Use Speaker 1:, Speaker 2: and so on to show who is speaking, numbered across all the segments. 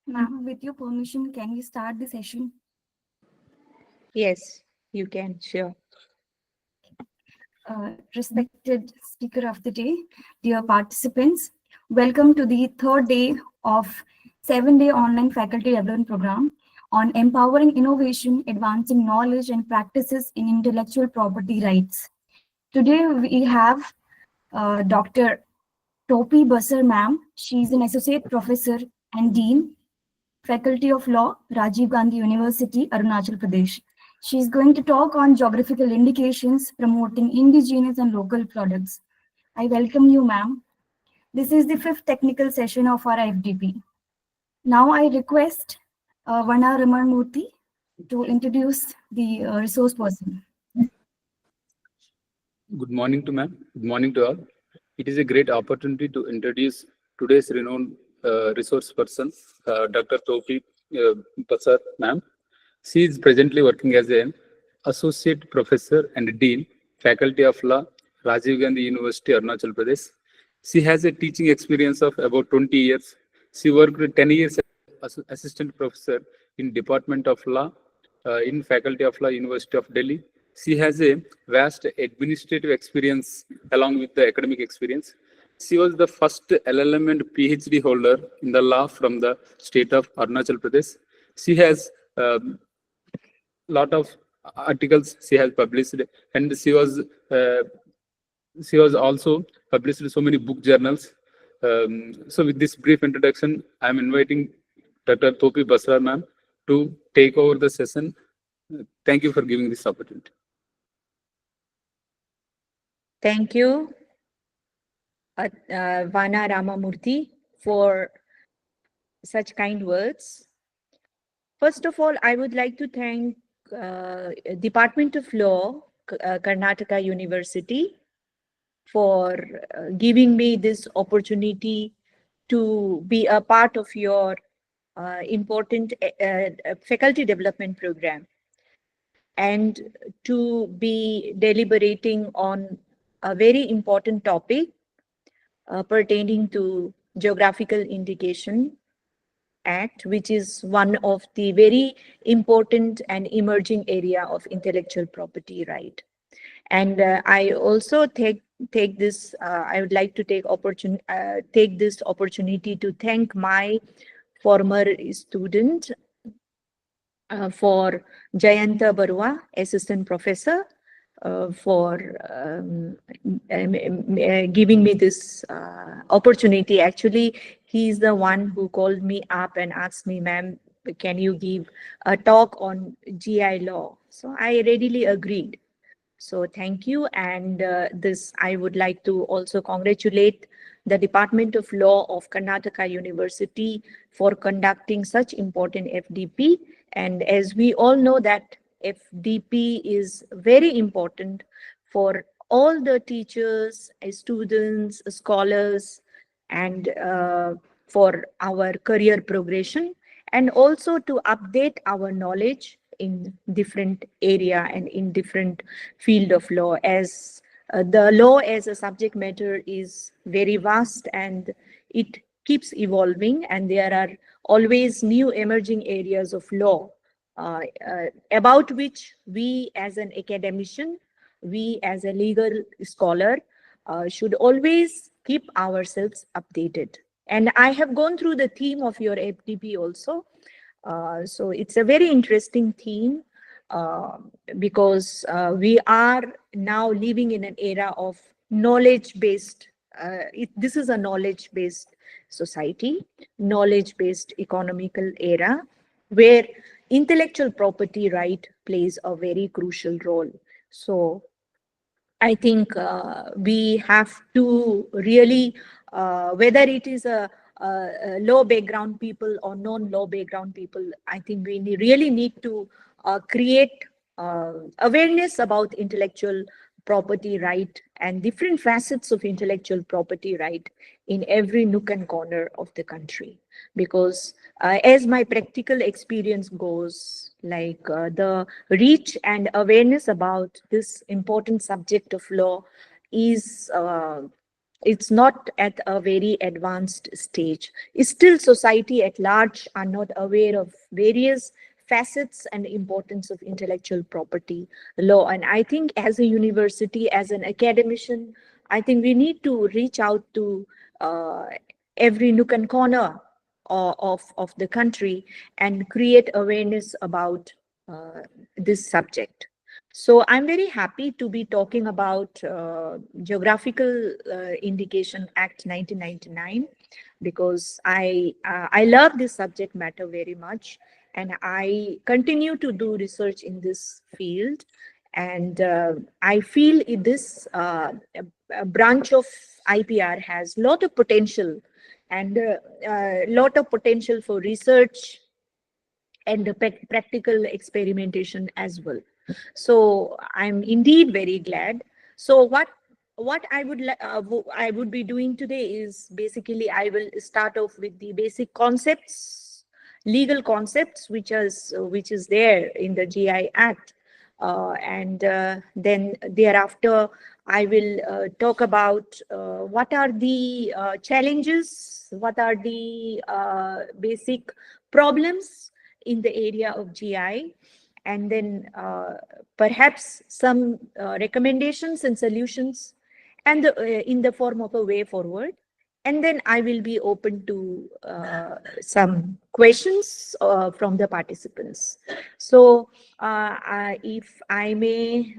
Speaker 1: Ma'am, with your permission, can we start the session?
Speaker 2: Yes, you can, sure.
Speaker 1: Respected speaker of the day, dear participants, welcome to the third day of 7-day online faculty development program on empowering innovation, advancing knowledge and practices in intellectual property rights. Today we have Dr. Topi Basar ma'am. She is an associate professor and dean Faculty of Law, Rajiv Gandhi University, Arunachal Pradesh. She is going to talk on geographical indications promoting indigenous and local products. I welcome you, ma'am. This is the fifth technical session of our FDP. Now I request Vana Ramanmurthy to introduce the resource person.
Speaker 3: Good morning to ma'am. Good morning to all. It is a great opportunity to introduce today's renowned resource person, Dr. Topi Basar ma'am. She is presently working as an associate professor and dean, faculty of law, Rajiv Gandhi University, Arunachal Pradesh. She has a teaching experience of about 20 years. She worked 10 years as assistant professor in Department of Law in Faculty of Law, University of Delhi. She has a vast administrative experience along with the academic experience. She was the first LLM and PhD holder in the law from the state of Arunachal Pradesh. She has lot of articles she has published, and she was also published so many book journals. So with this brief introduction, I am inviting Dr. Topi Basra ma'am to take over the session. Thank you for giving this opportunity.
Speaker 2: Thank you, Vana Ramamurthy, for such kind words. First of all, I would like to thank Department of Law, Karnataka University, for giving me this opportunity to be a part of your important faculty development program and to be deliberating on a very important topic pertaining to Geographical Indication Act, which is one of the very important and emerging area of intellectual property right. And I also take this. I would like to take this opportunity to thank my former student for Jayanta Barua, assistant professor, for giving me this opportunity. Actually, he's the one who called me up and asked me, ma'am, can you give a talk on GI law? So I readily agreed. So thank you. And this, I would like to also congratulate the Department of Law of Karnataka University for conducting such important FDP. And as we all know that FDP is very important for all the teachers, students, scholars, and for our career progression, and also to update our knowledge in different area and in different field of law, as the law as a subject matter is very vast and it keeps evolving, and there are always new emerging areas of law about which we as an academician, we as a legal scholar should always keep ourselves updated. And I have gone through the theme of your FDP also. So it's a very interesting theme because we are now living in an era of knowledge-based, this is a knowledge-based society, knowledge-based economical era, where intellectual property right plays a very crucial role. So I think we have to really, whether it is a low background people or non-low background people, I think we really need to create awareness about intellectual property right and different facets of intellectual property right in every nook and corner of the country. Because as my practical experience goes, like the reach and awareness about this important subject of law is It's not at a very advanced stage. Still, society at large are not aware of various facets and importance of intellectual property law. And I think as a university, as an academician, I think we need to reach out to uh, every nook and corner of the country and create awareness about this subject. So I'm very happy to be talking about Geographical Indication Act 1999, because I love this subject matter very much, and I continue to do research in this field. And I feel this a branch of IPR has lot of potential, and lot of potential for research and the practical experimentation as well. So I'm indeed very glad. So what I would be doing today is basically I will start off with the basic concepts, legal concepts, which is there in the GI Act, and then thereafter I will talk about what are the challenges, what are the basic problems in the area of GI, and then perhaps some recommendations and solutions, and in the form of a way forward. And then I will be open to some questions from the participants. So if I may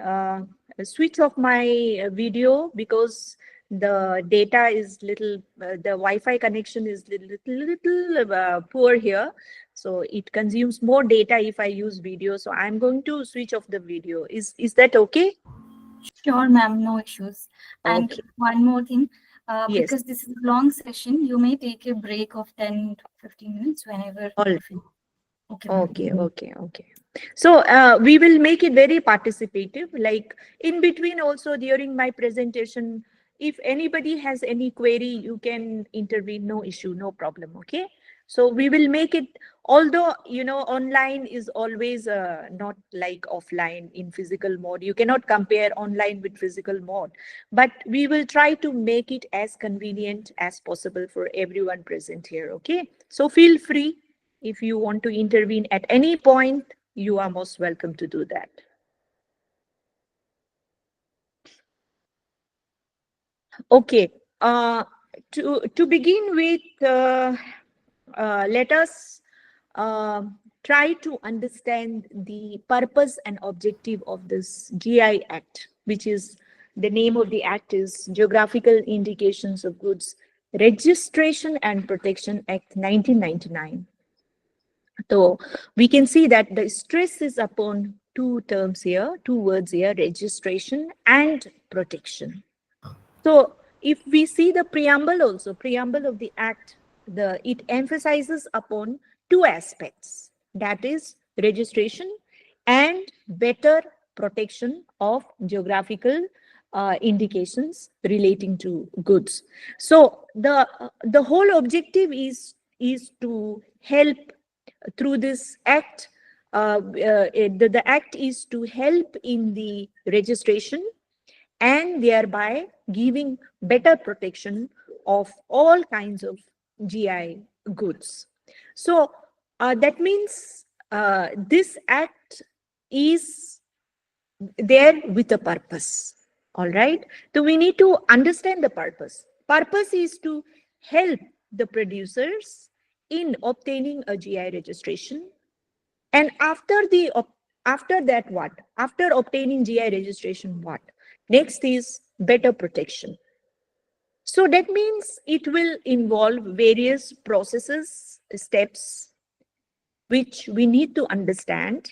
Speaker 2: switch off my video, because the data is little, the Wi-Fi connection is little poor here. So it consumes more data if I use video. So I'm going to switch off the video. Is that okay?
Speaker 1: Sure, ma'am, no issues. And
Speaker 2: Okay.
Speaker 1: one more thing,
Speaker 2: Yes.
Speaker 1: because this is a long session, you may take a break of 10 to 15 minutes whenever
Speaker 2: All
Speaker 1: you feel. Okay, ma'am.
Speaker 2: Okay. So we will make it very participative. Like in between, also during my presentation, if anybody has any query, you can intervene. No issue, no problem. Okay. So we will make it. Although online is always not like offline in physical mode. You cannot compare online with physical mode. But we will try to make it as convenient as possible for everyone present here. Okay. So feel free. If you want to intervene at any point, you are most welcome to do that. Okay. To begin with, let us uh, try to understand the purpose and objective of this GI Act, which is the name of the act is Geographical Indications of Goods Registration and Protection Act 1999. So we can see that the stress is upon two terms here, two words here, registration and protection. So if we see the preamble also, preamble of the act, it emphasizes upon two aspects, that is registration and better protection of geographical indications relating to goods. So the whole objective is to help through this act. The act is to help in the registration and thereby giving better protection of all kinds of GI goods. So that means this act is there with a purpose. All right. So we need to understand the purpose. Purpose is to help the producers in obtaining a GI registration. And after that, what? After obtaining GI registration, what? Next is better protection. So that means it will involve various processes, steps, which we need to understand.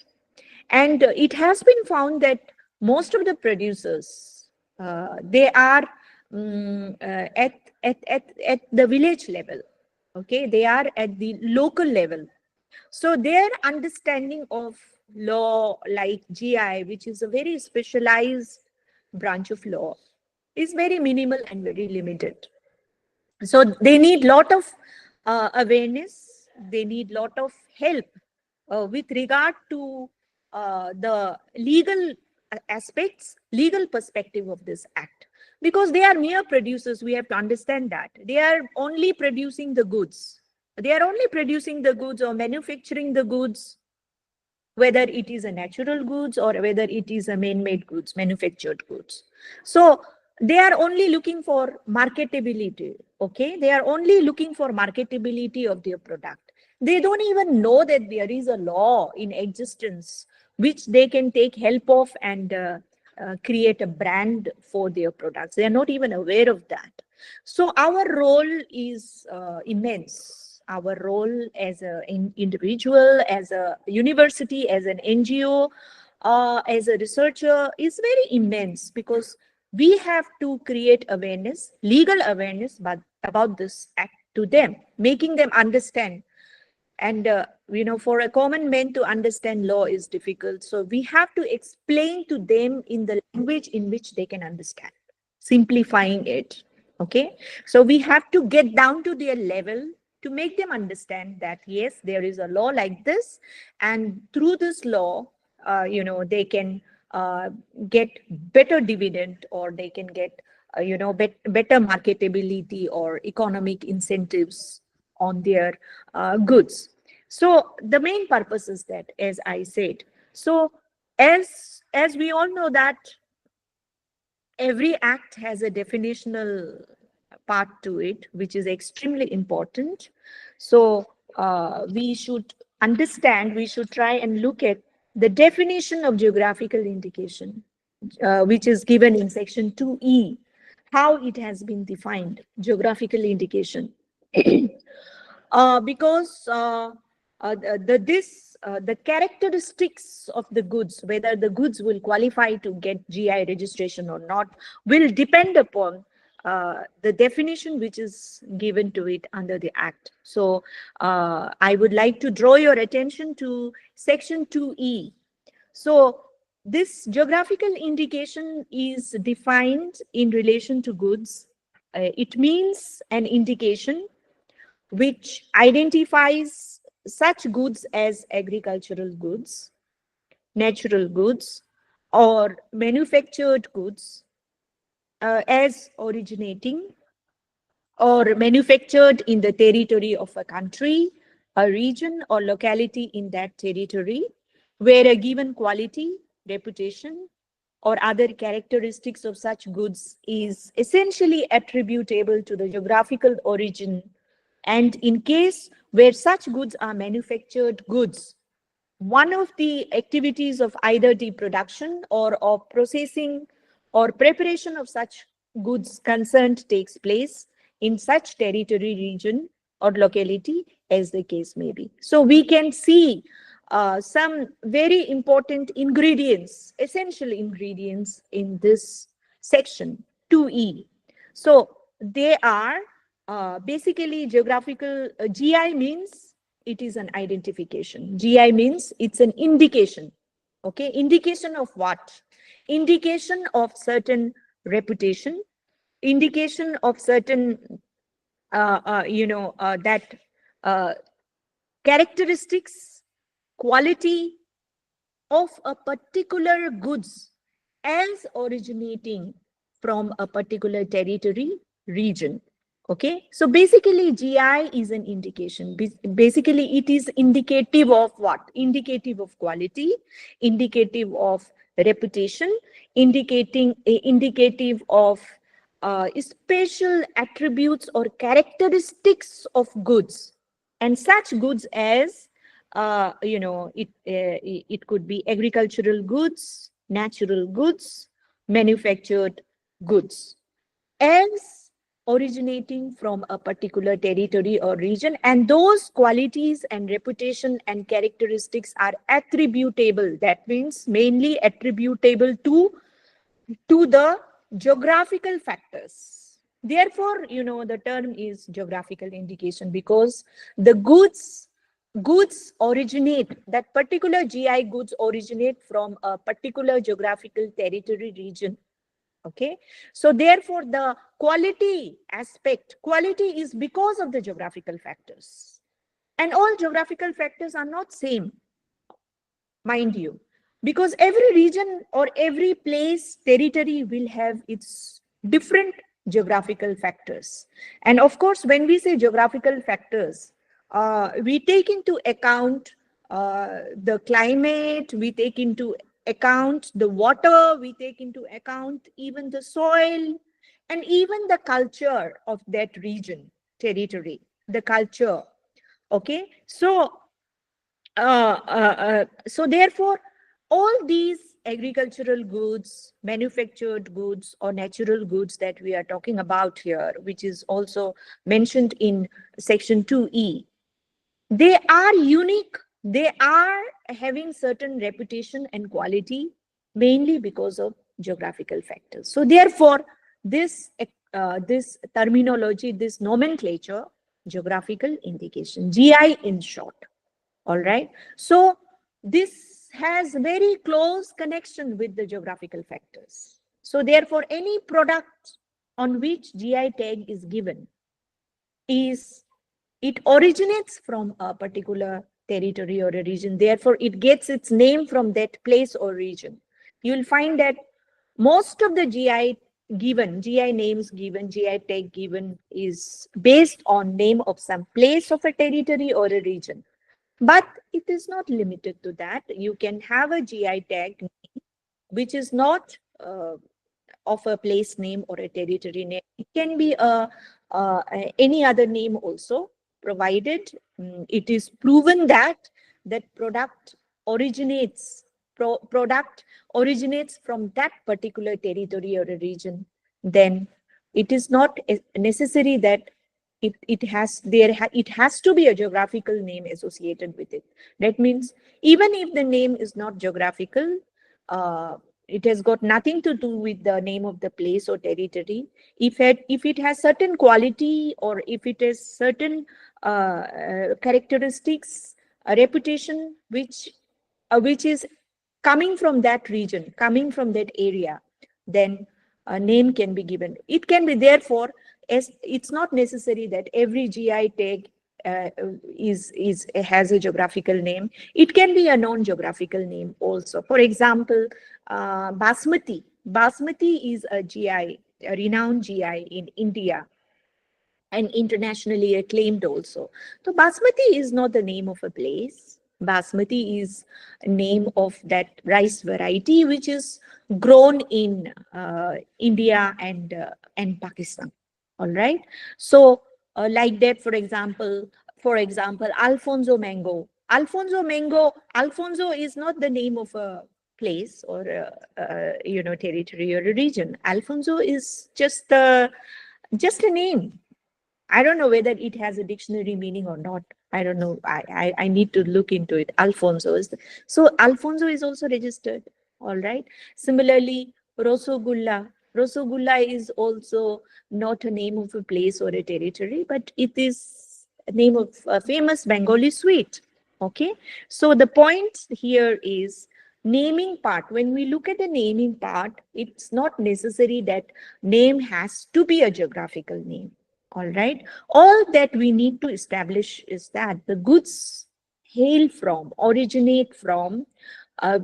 Speaker 2: And it has been found that most of the producers, they are at the village level. Okay, they are at the local level. So their understanding of law like GI, which is a very specialized branch of law, is very minimal and very limited. So they need lot of awareness, they need lot of help with regard to the legal aspects, legal perspective of this act. because they are mere producers. We have to understand that they are only producing the goods. They are only producing the goods or manufacturing the goods, whether it is a natural goods or whether it is a man-made goods, manufactured goods. So they are only looking for marketability. Okay, they are only looking for marketability of their product. They don't even know that there is a law in existence which they can take help of and create a brand for their products. They are not even aware of that. So our role is immense. Our role as an individual, as a university, as an NGO, as a researcher is very immense, because we have to create awareness, legal awareness, but about this act to them, making them understand. And for a common man to understand law is difficult, so we have to explain to them in the language in which they can understand, simplifying it. Okay, so we have to get down to their level to make them understand that yes, there is a law like this, and through this law they can get better dividend, or they can get better marketability or economic incentives on their goods. So the main purpose is that, as I said. So as we all know that every act has a definitional part to it, which is extremely important. So we should understand, we should try and look at the definition of geographical indication, which is given in section 2E, how it has been defined, geographical indication. Because the characteristics of the goods, whether the goods will qualify to get GI registration or not, will depend upon the definition which is given to it under the Act. So I would like to draw your attention to section 2E. So this geographical indication is defined in relation to goods. It means an indication which identifies such goods as agricultural goods, natural goods, or manufactured goods as originating or manufactured in the territory of a country, a region, or locality in that territory, where a given quality, reputation, or other characteristics of such goods is essentially attributable to the geographical origin, and in case where such goods are manufactured goods, one of the activities of either the production or of processing or preparation of such goods concerned takes place in such territory, region, or locality as the case may be. So we can see some very important ingredients, essential ingredients in this section 2E. So they are basically geographical. GI means it is an identification. GI means it's an indication. Okay, indication of what? Indication of certain reputation, indication of certain that characteristics, quality of a particular goods as originating from a particular territory, region. Okay, so basically GI is an indication. Basically it is indicative of what? Indicative of quality, indicative of reputation, indicative of special attributes or characteristics of goods, and such goods as it could be agricultural goods, natural goods, manufactured goods, as originating from a particular territory or region, and those qualities and reputation and characteristics are attributable. That means mainly attributable to the geographical factors. Therefore, the term is geographical indication, because the goods originate, that particular GI goods originate from a particular geographical territory, region. Okay, so therefore the quality aspect, quality is because of the geographical factors, and all geographical factors are not same, mind you, because every region or every place, territory will have its different geographical factors. And of course, when we say geographical factors, we take into account the climate, we take into account the water, we take into account even the soil, and even the culture of that region, territory, the culture. Okay, so therefore, all these agricultural goods, manufactured goods, or natural goods that we are talking about here, which is also mentioned in section 2E, they are unique. They are having certain reputation and quality, mainly because of geographical factors. So therefore, this terminology, this nomenclature, geographical indication, GI in short. All right. So this has very close connection with the geographical factors. So therefore, any product on which GI tag is given it originates from a particular territory or a region. Therefore, it gets its name from that place or region. You'll find that most of the GI names given, GI tag given is based on name of some place of a territory or a region. But it is not limited to that. You can have a GI tag which is not of a place name or a territory name. It can be any other name also, provided it is proven that that product originates from that particular territory or a region. Then it is not necessary that it has to be a geographical name associated with it. That means even if the name is not geographical, it has got nothing to do with the name of the place or territory. If it has certain quality, or if it has certain characteristics, a reputation which is coming from that region, coming from that area, then a name can be given. It can be, therefore, as it's not necessary that every GI tag has a geographical name. It can be a non-geographical name also. For example, Basmati. Basmati is a GI, a renowned GI in India, and internationally acclaimed also. So Basmati is not the name of a place. Basmati is a name of that rice variety which is grown in India and Pakistan. All right. So like that, for example, Alfonso mango. Alfonso is not the name of a place or territory or a region. Alfonso is just a name. I don't know whether it has a dictionary meaning or not. I don't know. I need to look into it. Alfonso is Alfonso is also registered. All right. Similarly, Rosogulla. Rosogulla is also not a name of a place or a territory, but it is a name of a famous Bengali sweet. Okay. So the point here is naming part. When we look at the naming part, it's not necessary that name has to be a geographical name. All right. All that we need to establish is that the goods originate from a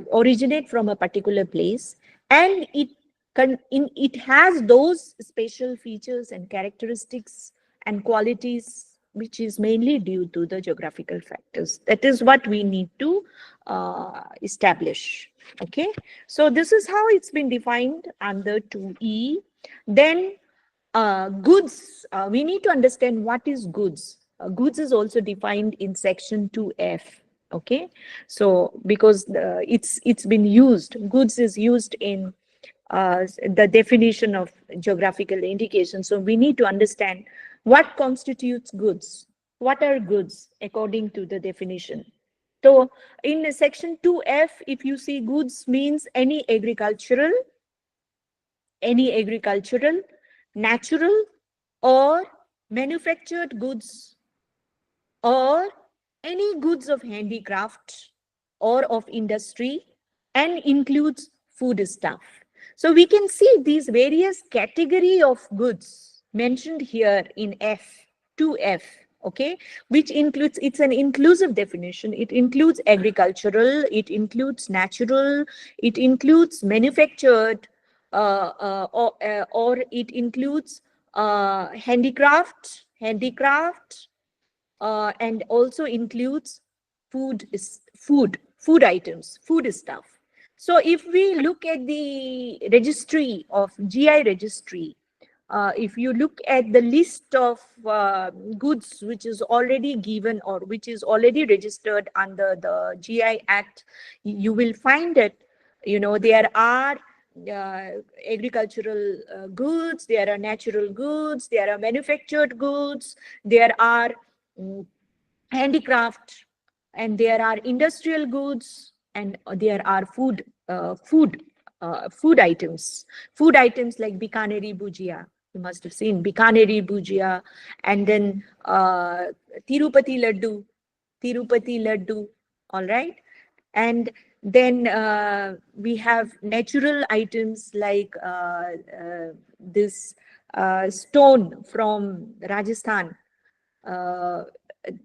Speaker 2: particular place, and it has those special features and characteristics and qualities which is mainly due to the geographical factors. That is what we need to establish. Okay. So this is how it's been defined under 2E. Then goods, we need to understand what is goods. Goods is also defined in section 2F. Okay, so because it's been used, goods is used in the definition of geographical indication. So we need to understand what constitutes goods. What are goods according to the definition? So in section 2F, if you see, goods means any agricultural, natural, or manufactured goods, or any goods of handicraft or of industry, and includes food stuff. So we can see these various category of goods mentioned here in 2F, okay, which includes, it's an inclusive definition. It includes agricultural, it includes natural, it includes manufactured, or it includes handicraft, and also includes food items, food stuff. So if we look at the registry of GI registry, if you look at the list of goods which is already given or which is already registered under the GI Act, you will find that, there are agricultural goods, there are natural goods, there are manufactured goods, there are mm, handicraft, and there are industrial goods, and there are food items like Bikaneri bhujia. You must have seen Bikaneri bhujia, and then Tirupati laddu, all right. And then we have natural items like this stone from Rajasthan, uh,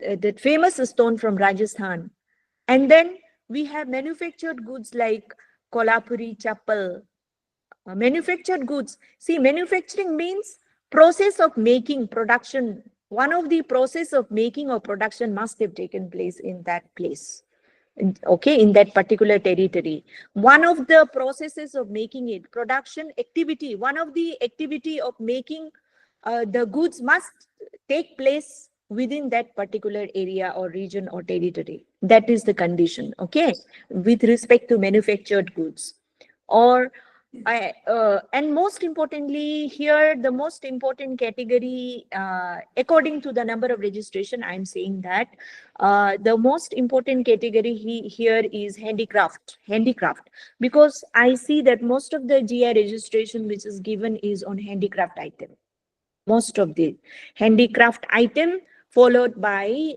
Speaker 2: that famous stone from Rajasthan. And then we have manufactured goods like Kolhapuri chappal. Manufactured goods. See, manufacturing means process of making, production. One of the process of making or production must have taken place in that place. Okay, in that particular territory. One of the processes of making it, production activity, one of the activity of making the goods must take place within that particular area or region or territory. That is the condition, okay, with respect to manufactured goods. Or and most importantly here, the most important category, according to the number of registration, I'm saying that the most important category here is handicraft, because I see that most of the GI registration which is given is on handicraft item, most of the handicraft item, followed by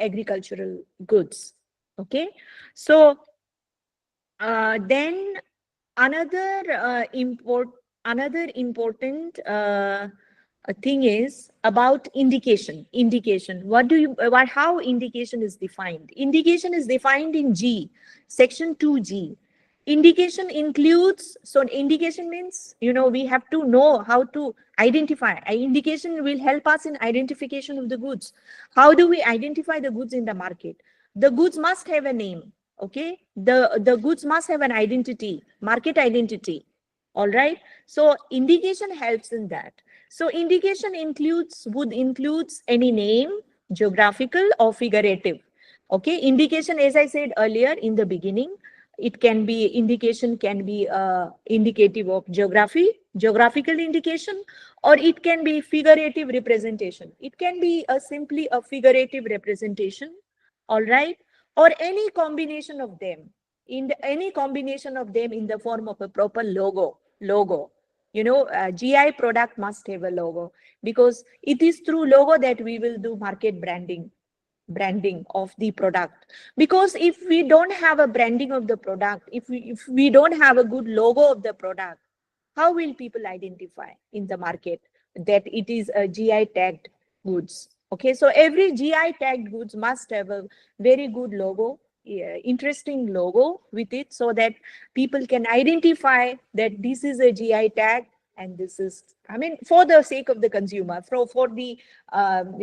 Speaker 2: agricultural goods. Okay, so then another important thing is about indication. How indication is defined? Indication is defined in section 2G. Indication includes, so indication means, we have to know how to identify. Indication will help us in identification of the goods. How do we identify the goods in the market? The goods must have a name. Okay, the goods must have an identity, market identity. All right, so indication helps in that. So indication would includes any name, geographical or figurative. Okay, indication, as I said earlier in the beginning, indication can be indicative of geographical indication, or it can be figurative representation. It can be simply a figurative representation. All right, or any combination of them, in the form of a proper logo. GI product must have a logo, because it is through logo that we will do market branding of the product. Because if we don't have a branding of the product, if we don't have a good logo of the product, how will people identify in the market that it is a GI tagged goods? Okay, so every GI tagged goods must have a very good logo, interesting logo with it, so that people can identify that this is a GI tag, and this is, for the sake of the consumer, for the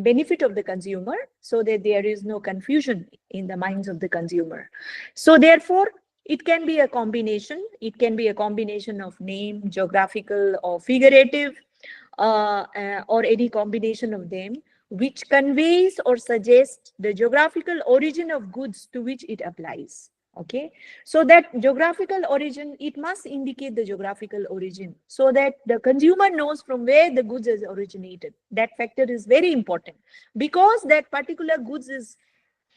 Speaker 2: benefit of the consumer, so that there is no confusion in the minds of the consumer. So therefore, it can be a combination. It can be a combination of name, geographical or figurative, or any combination of them, which conveys or suggests the geographical origin of goods to which it applies. Okay, so that geographical origin, it must indicate the geographical origin, so that the consumer knows from where the goods is originated. That factor is very important, because that particular goods is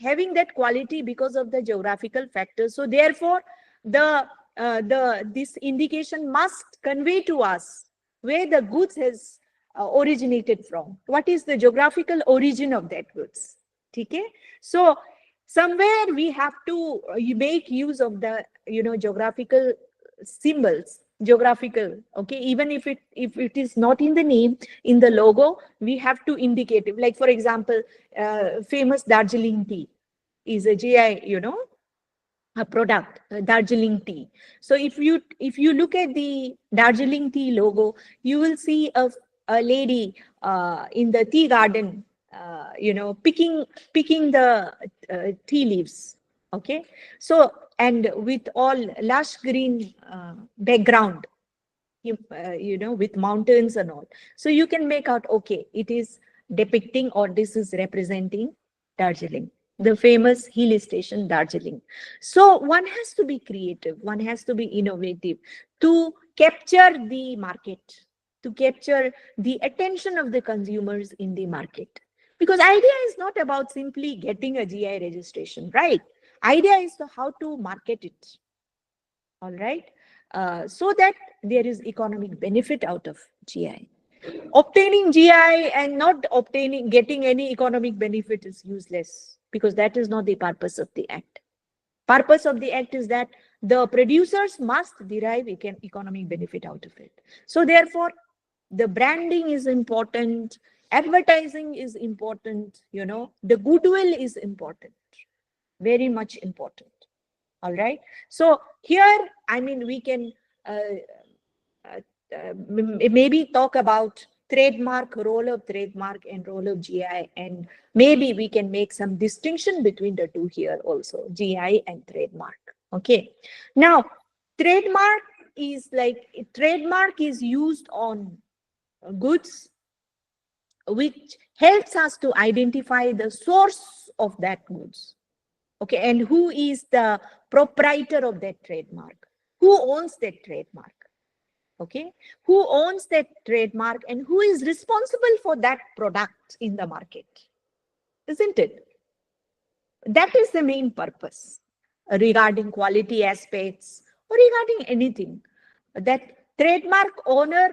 Speaker 2: having that quality because of the geographical factors. So therefore, this indication must convey to us where the goods has originated from. What is the geographical origin of that goods? Okay, so somewhere we have to make use of the geographical symbols, okay, even if it is not in the name, in the logo, we have to indicate it. Like, for example, famous Darjeeling tea is a GI, product, Darjeeling tea. So if you look at the Darjeeling tea logo, you will see a lady in the tea garden, picking the tea leaves. Okay, so and with all lush green background, with mountains and all. So you can make out, okay, it is depicting or this is representing Darjeeling, the famous hill station Darjeeling. So one has to be creative, one has to be innovative to capture the market, to capture the attention of the consumers in the market. Because idea is not about simply getting a GI registration, right? Idea is to how to market it. All right. So that there is economic benefit out of GI. Obtaining GI and not getting any economic benefit is useless, because that is not the purpose of the act. Purpose of the act is that the producers must derive economic benefit out of it. So therefore, the branding is important, advertising is important, the goodwill is important, very much important. All right. So here, I mean, we can maybe talk about trademark, role of trademark and role of GI, and maybe we can make some distinction between the two here also, GI and trademark. Okay. Now, trademark is used on goods, which helps us to identify the source of that goods. Okay, and who is the proprietor of that trademark? Who owns that trademark? Okay, who owns that trademark and who is responsible for that product in the market? Isn't it? That is the main purpose regarding quality aspects or regarding anything. That trademark owner,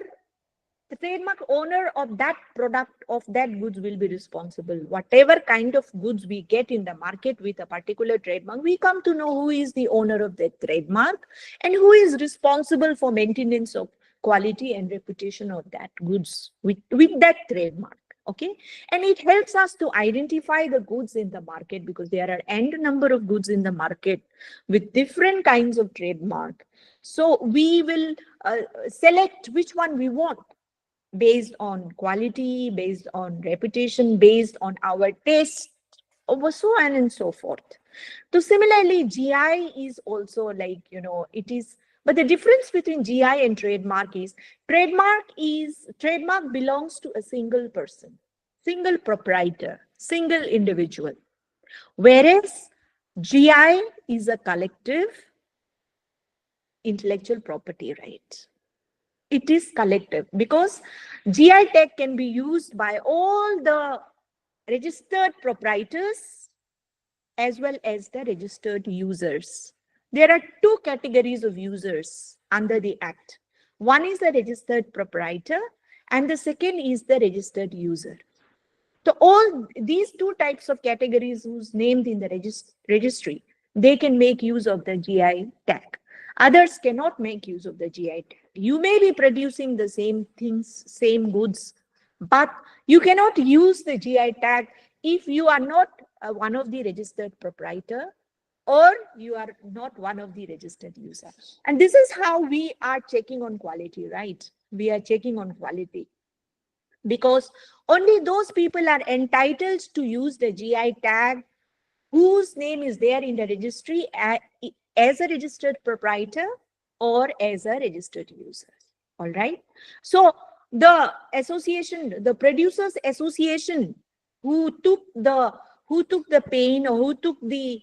Speaker 2: the trademark owner of that product, of that goods, will be responsible. Whatever kind of goods we get in the market with a particular trademark, we come to know who is the owner of that trademark and who is responsible for maintenance of quality and reputation of that goods with that trademark. Okay, and it helps us to identify the goods in the market, because there are n number of goods in the market with different kinds of trademark. So we will select which one we want, based on quality, based on reputation, based on our taste, so on and so forth. So similarly, GI is also like, it is, but the difference between GI and trademark belongs to a single person, single proprietor, single individual. Whereas GI is a collective intellectual property right. It is collective, because GI tag can be used by all the registered proprietors as well as the registered users. There are two categories of users under the Act. One is the registered proprietor and the second is the registered user. So all these two types of categories who's named in the registry, they can make use of the GI tag. Others cannot make use of the GI tag. You may be producing the same things, same goods, but you cannot use the GI tag if you are not one of the registered proprietor or you are not one of the registered users. And this is how we are checking on quality, right? We are checking on quality, because only those people are entitled to use the GI tag whose name is there in the registry as a registered proprietor or as a registered user. All right. So the association, the producers association, who took the pain or who took the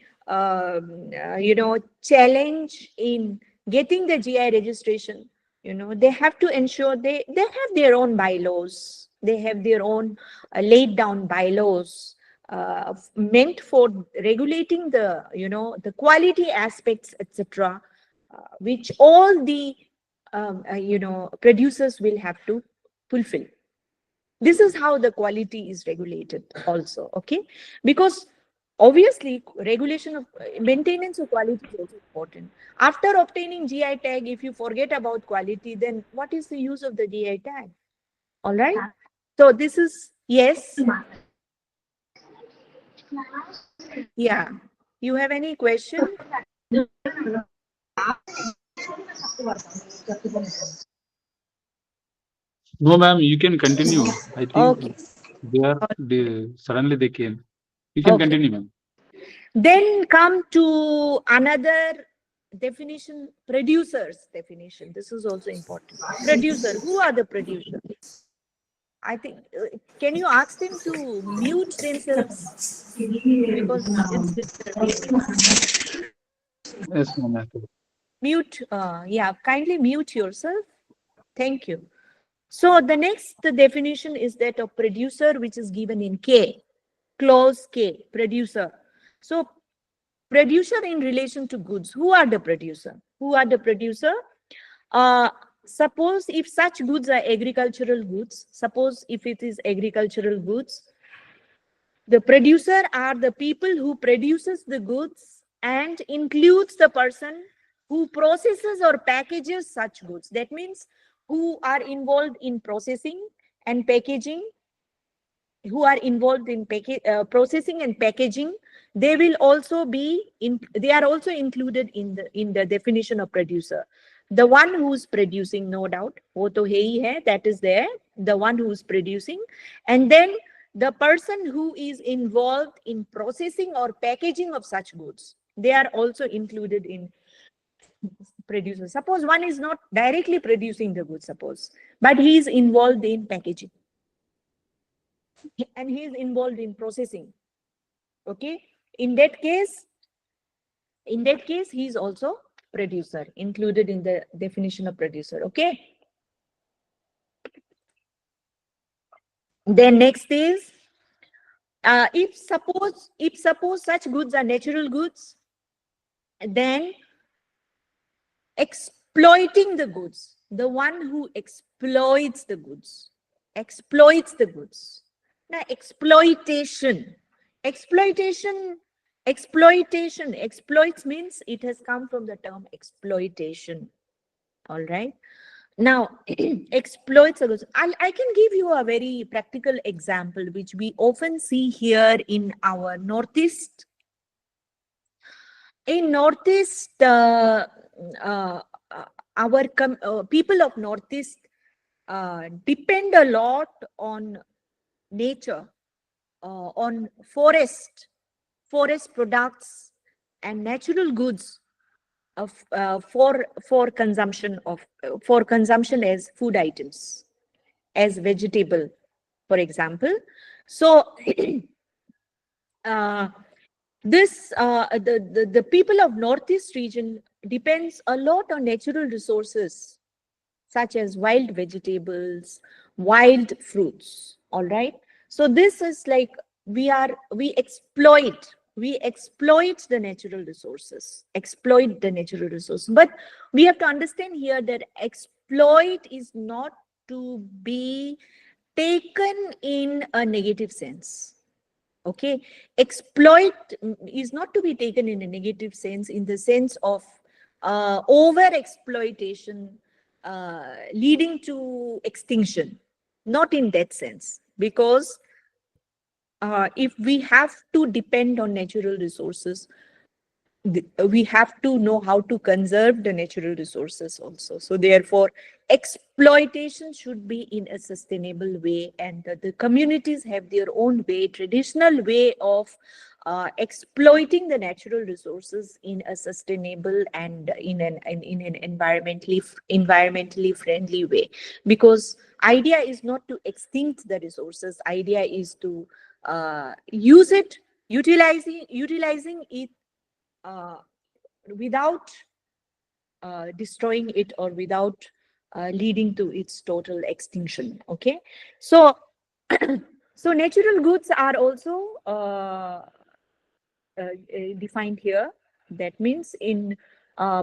Speaker 2: challenge in getting the GI registration, they have to ensure they have their own bylaws. They have their own laid down bylaws meant for regulating the quality aspects, etc., which all the producers will have to fulfill. This is how the quality is regulated also. Okay, because obviously regulation of maintenance of quality is also important. After obtaining GI tag, if you forget about quality, then what is the use of the GI tag? All right. So this is, yes. Yeah. You have any question?
Speaker 3: No, ma'am, you can continue. I think
Speaker 2: Okay.
Speaker 3: suddenly they came. You can
Speaker 2: Okay.
Speaker 3: continue, ma'am.
Speaker 2: Then come to another definition, producer's definition. This is also important. Producer, who are the producers? I think, can you ask them to mute themselves? Because it's disturbing me.
Speaker 3: Yes, ma'am.
Speaker 2: Mute, yeah, kindly mute yourself. Thank you. So the next definition is that of producer, which is given in K, clause K, producer. So producer in relation to goods. Who are the producer? Who are the producer? Uh, suppose if such goods are agricultural goods, suppose if it is agricultural goods, the producer are the people who produces the goods and includes the person who processes or packages such goods. That means who are involved in processing and packaging, who are involved in processing and packaging. They will also be in, they are also included in the definition of producer. The one who's producing, no doubt, wo to hai hi hai, that is there, the one who's producing, and then the person who is involved in processing or packaging of such goods, they are also included in producer. Suppose one is not directly producing the goods, suppose, but he is involved in packaging and he is involved in processing. Okay, in that case he is also producer, included in the definition of producer. Okay, then next is if suppose such goods are natural goods, then exploiting the goods, the one who exploits the goods, now exploitation exploits means it has come from the term exploitation. All right, now exploits the goods. I can give you a very practical example which we often see here in our northeast. In northeast, uh, our people of northeast depend a lot on nature, on forest products and natural goods of for consumption as food items, as vegetable, for example. So the people of northeast region depends a lot on natural resources such as wild vegetables, wild fruits. All right, so this is like we exploit the natural resources, but we have to understand here that exploit is not to be taken in a negative sense. Okay, exploit is not to be taken in a negative sense, in the sense of over exploitation leading to extinction, not in that sense, because if we have to depend on natural resources, we have to know how to conserve the natural resources also. So therefore exploitation should be in a sustainable way, and the communities have their own way, traditional way of exploiting the natural resources in a sustainable and in an environmentally friendly way, because idea is not to extinct the resources, idea is to use it, utilizing it without destroying it, or without leading to its total extinction. Okay, so so natural goods are also defined here. That means in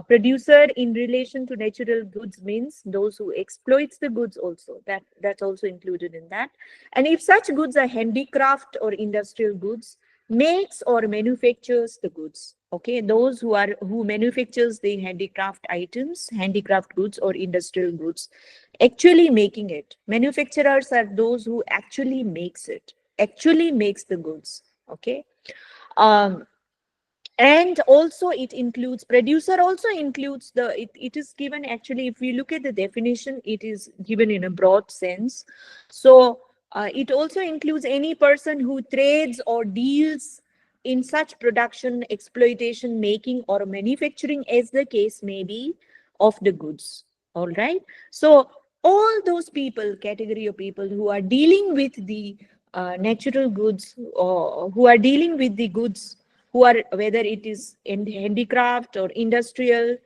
Speaker 2: producer in relation to natural goods means those who exploits the goods also, that's also included in that. And if such goods are handicraft or industrial goods, makes or manufactures the goods. Okay, those who manufactures the handicraft items, handicraft goods or industrial goods, actually making it. Manufacturers are those who actually makes it, actually makes the goods. Okay, um And also it includes producer, also includes it is given, actually if we look at the definition, it is given in a broad sense. So it also includes any person who trades or deals in such production, exploitation, making or manufacturing as the case may be of the goods. All right, so all those people, category of people who are dealing with the natural goods, or who are dealing with the goods, who are, whether it is in handicraft or industrial,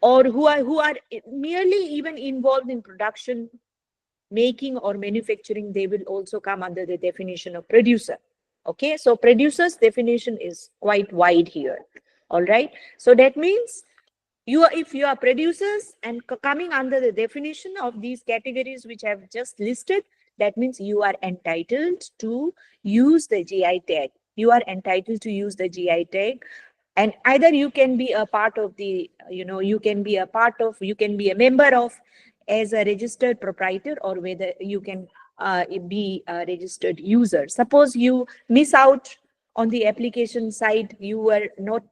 Speaker 2: or who are merely even involved in production, making or manufacturing, they will also come under the definition of producer. Okay, so producer's definition is quite wide here. All right, so that means if you are producers and coming under the definition of these categories which I have just listed, that means you are entitled to use the GI tag. You are entitled to use the GI tag, and either you can be a part of the, you can be a part of, you can be a member of as a registered proprietor, or whether you can be a registered user. Suppose you miss out on the application side, you were not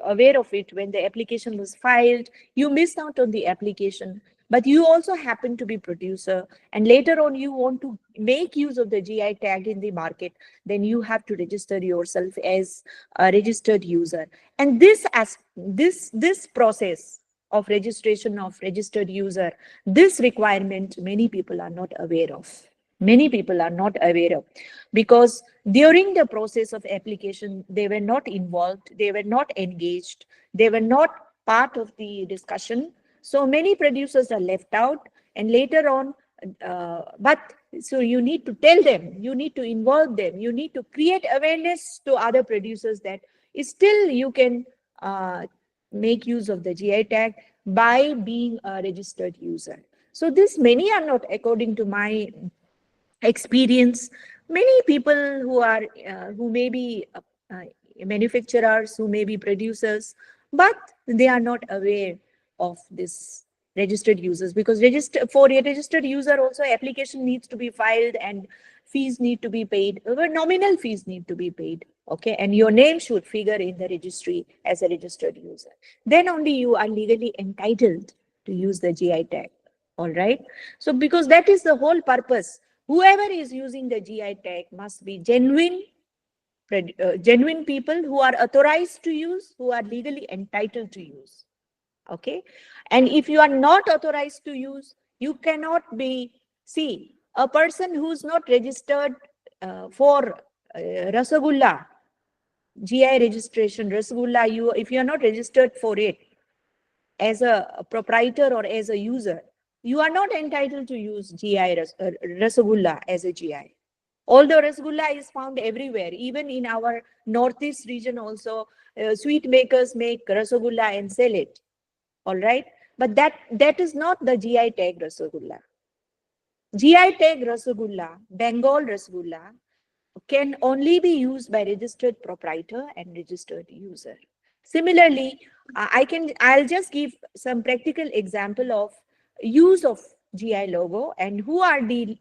Speaker 2: aware of it when the application was filed, you missed out on the application, but you also happen to be producer, and later on you want to make use of the GI tag in the market, then you have to register yourself as a registered user. And this process of registration of registered user, this requirement many people are not aware of. Many people are not aware of, because during the process of application, they were not involved, they were not engaged, they were not part of the discussion. So many producers are left out, and later on, but so you need to tell them, you need to involve them, you need to create awareness to other producers that still you can make use of the GI tag by being a registered user. So this many are not, according to my experience, many people who may be uh, manufacturers, who may be producers, but they are not aware of this registered users, because for a registered user also application needs to be filed and fees need to be paid, nominal fees need to be paid. Okay, and your name should figure in the registry as a registered user, then only you are legally entitled to use the GI tag. All right, so because that is the whole purpose, whoever is using the GI tag must be genuine people who are authorized to use, who are legally entitled to use. Okay, and if you are not authorized to use, you cannot be, see, a person who's not registered for Rasagulla, GI registration, Rasagulla, if you are not registered for it as a proprietor or as a user, you are not entitled to use Rasagulla as a GI. Although Rasgulla is found everywhere, even in our northeast region also, sweet makers make Rasgulla and sell it. All right, but that is not the GI tag Rasgulla. GI tag Rasgulla, Bengal Rasgulla, can only be used by registered proprietor and registered user. Similarly, I'll just give some practical example of use of GI logo and who are the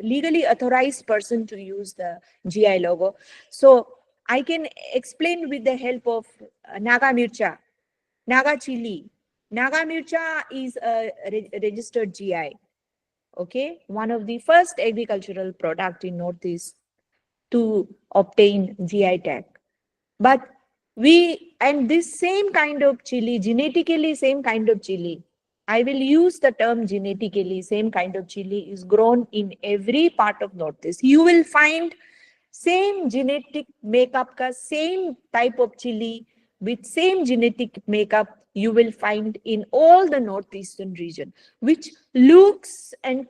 Speaker 2: legally authorized person to use the GI logo. So I can explain with the help of Naga Mircha, Naga Chili. Naga Mircha is a registered GI. Okay, one of the first agricultural product in Northeast to obtain GI tag. But this same kind of chili, genetically same kind of chili, I will use the term genetically, same kind of chili is grown in every part of Northeast. You will find same genetic makeup ka same type of chili with same genetic makeup you will find in all the northeastern region, which looks and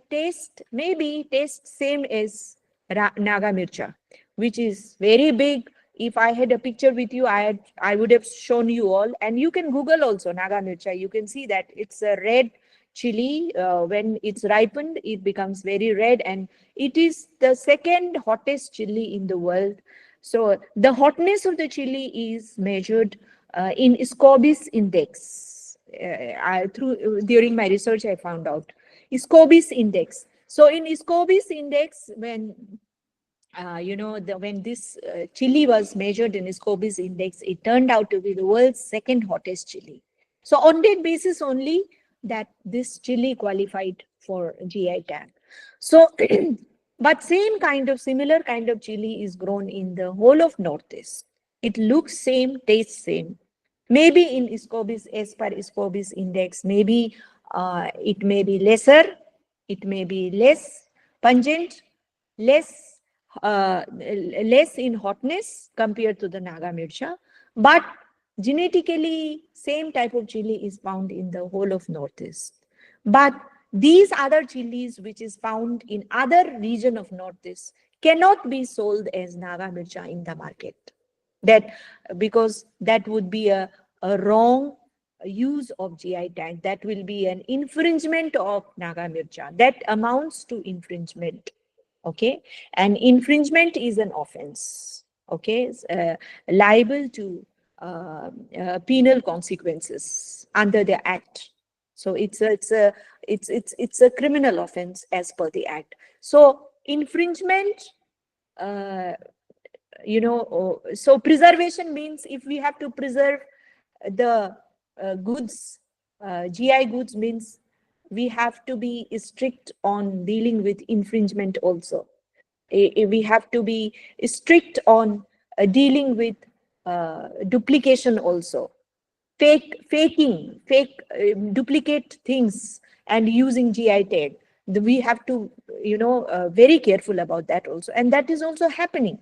Speaker 2: maybe taste same as Naga Mircha, which is very big. If I had a picture with you, I would have shown you all, and you can Google also Naga Mircha. You can see that it's a red chili. When it's ripened, it becomes very red, and it is the second hottest chili in the world. So the hotness of the chili is measured in Scobie's index. During my research, I found out Scobie's index. So in Scobie's index, when when this chili was measured in Scobie's index, it turned out to be the world's second hottest chili. So on that basis only that this chili qualified for GI tag. So, but similar kind of chili is grown in the whole of Northeast. It looks same, tastes same. Maybe in Scobie's, as per Scobie's index, maybe it may be lesser, it may be less pungent, less less in hotness compared to the Naga Mircha, but genetically same type of chili is found in the whole of Northeast. But these other chilies which is found in other region of Northeast cannot be sold as Naga Mircha in the market. That because that would be a wrong use of GI tag. That will be an infringement of Naga Mircha. That amounts to infringement. Okay, and infringement is an offense. Okay, liable to penal consequences under the act. So it's a criminal offense as per the act. So infringement, uh, so preservation means if we have to preserve the goods, GI goods means we have to be strict on dealing with infringement also. We have to be strict on dealing with duplication also. Fake duplicate things and using GI tag. We have to, very careful about that also. And that is also happening.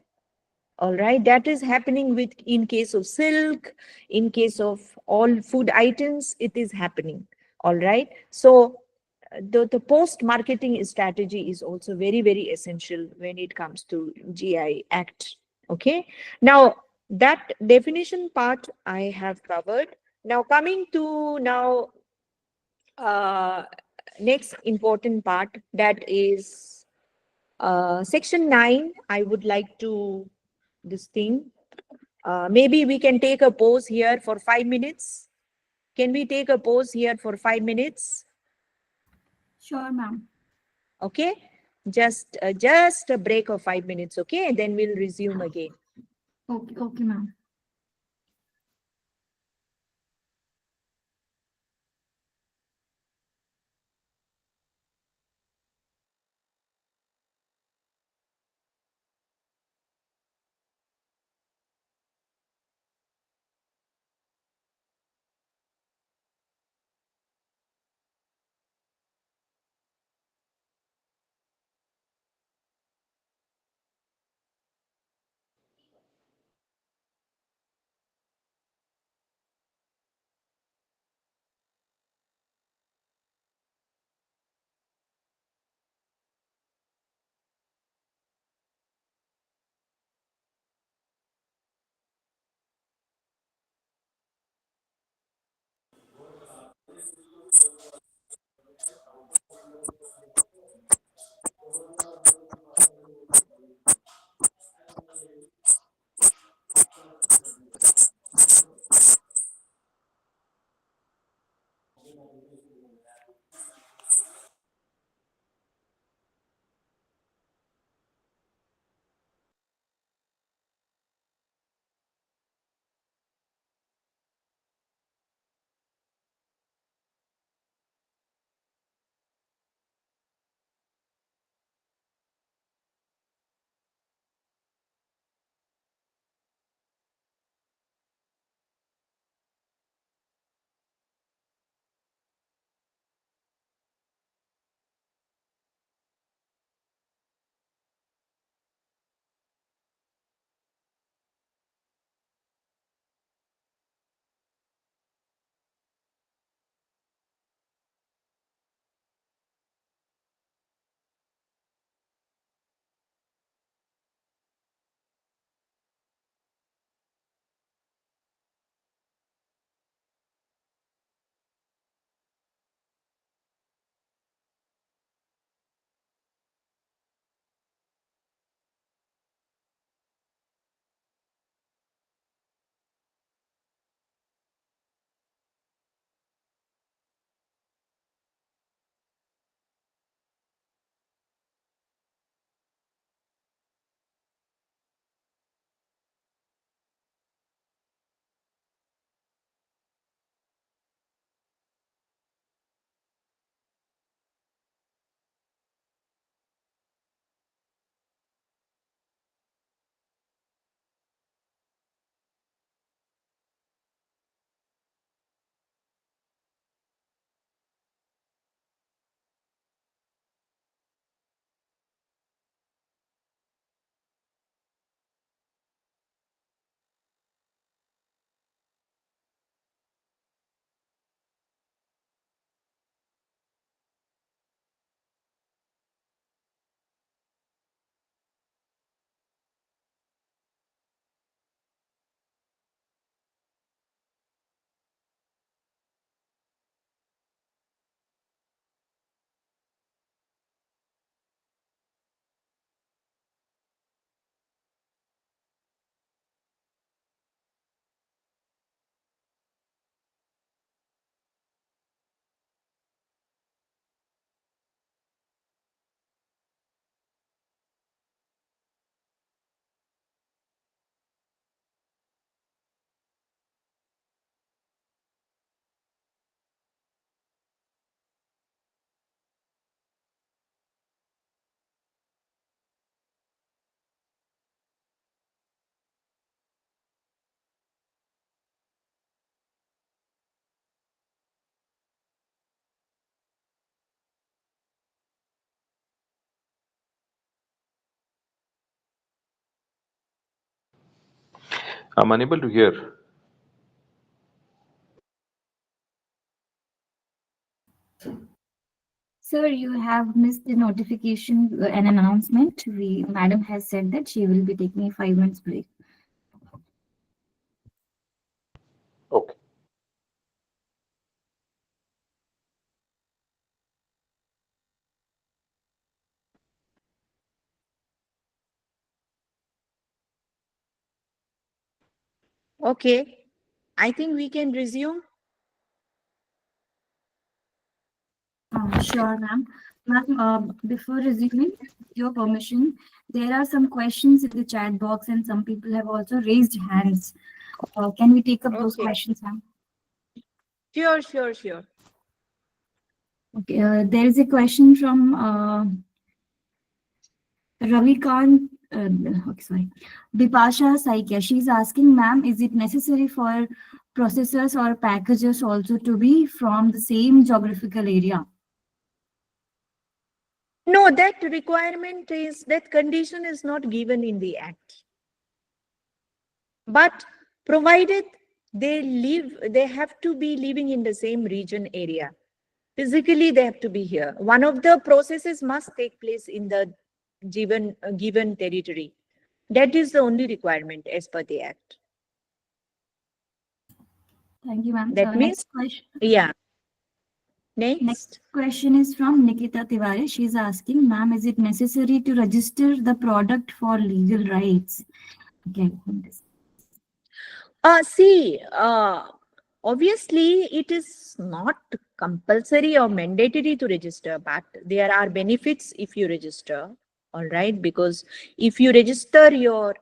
Speaker 2: All right, that is happening with in case of silk, in case of all food items, it is happening. All right, so the post marketing strategy is also very, very essential when it comes to GI Act. Okay, now that definition part I have covered. Now coming to uh, next important part, that is section 9. I would like to this thing. Maybe we can take a pause here for 5 minutes. Can we take a pause here for 5 minutes?
Speaker 1: Sure, ma'am.
Speaker 2: Okay, just a break of 5 minutes. Okay, then we'll resume again.
Speaker 1: Okay, okay, ma'am.
Speaker 4: I'm unable to hear.
Speaker 1: Sir, you have missed the notification, an announcement. Madam has said that she will be taking a 5 minutes break.
Speaker 4: Okay.
Speaker 2: Okay, I think we can resume.
Speaker 1: Sure, ma'am. Ma'am, before resuming, with your permission, there are some questions in the chat box, and some people have also raised hands. Can we take up those
Speaker 2: Okay.
Speaker 1: questions, ma'am?
Speaker 2: Sure.
Speaker 1: Okay, there is a question from Ravikant, okay, sorry, Bipasha Saikya. She's asking, ma'am, is it necessary for processors or packagers also to be from the same geographical area?
Speaker 2: No, that requirement is, that condition is not given in the Act. But provided they have to be living in the same region area. Physically, they have to be here. One of the processes must take place in the given territory. That is the only requirement as per the Act.
Speaker 1: Thank you, ma'am.
Speaker 2: That means,
Speaker 1: Next question.
Speaker 2: yeah.
Speaker 1: Next
Speaker 2: Next.
Speaker 1: question is from Nikita Tiwari. She's asking, ma'am, is it necessary to register the product for legal rights? Okay.
Speaker 2: See, obviously, it is not compulsory or mandatory to register, but there are benefits if you register, all right? Because if you register your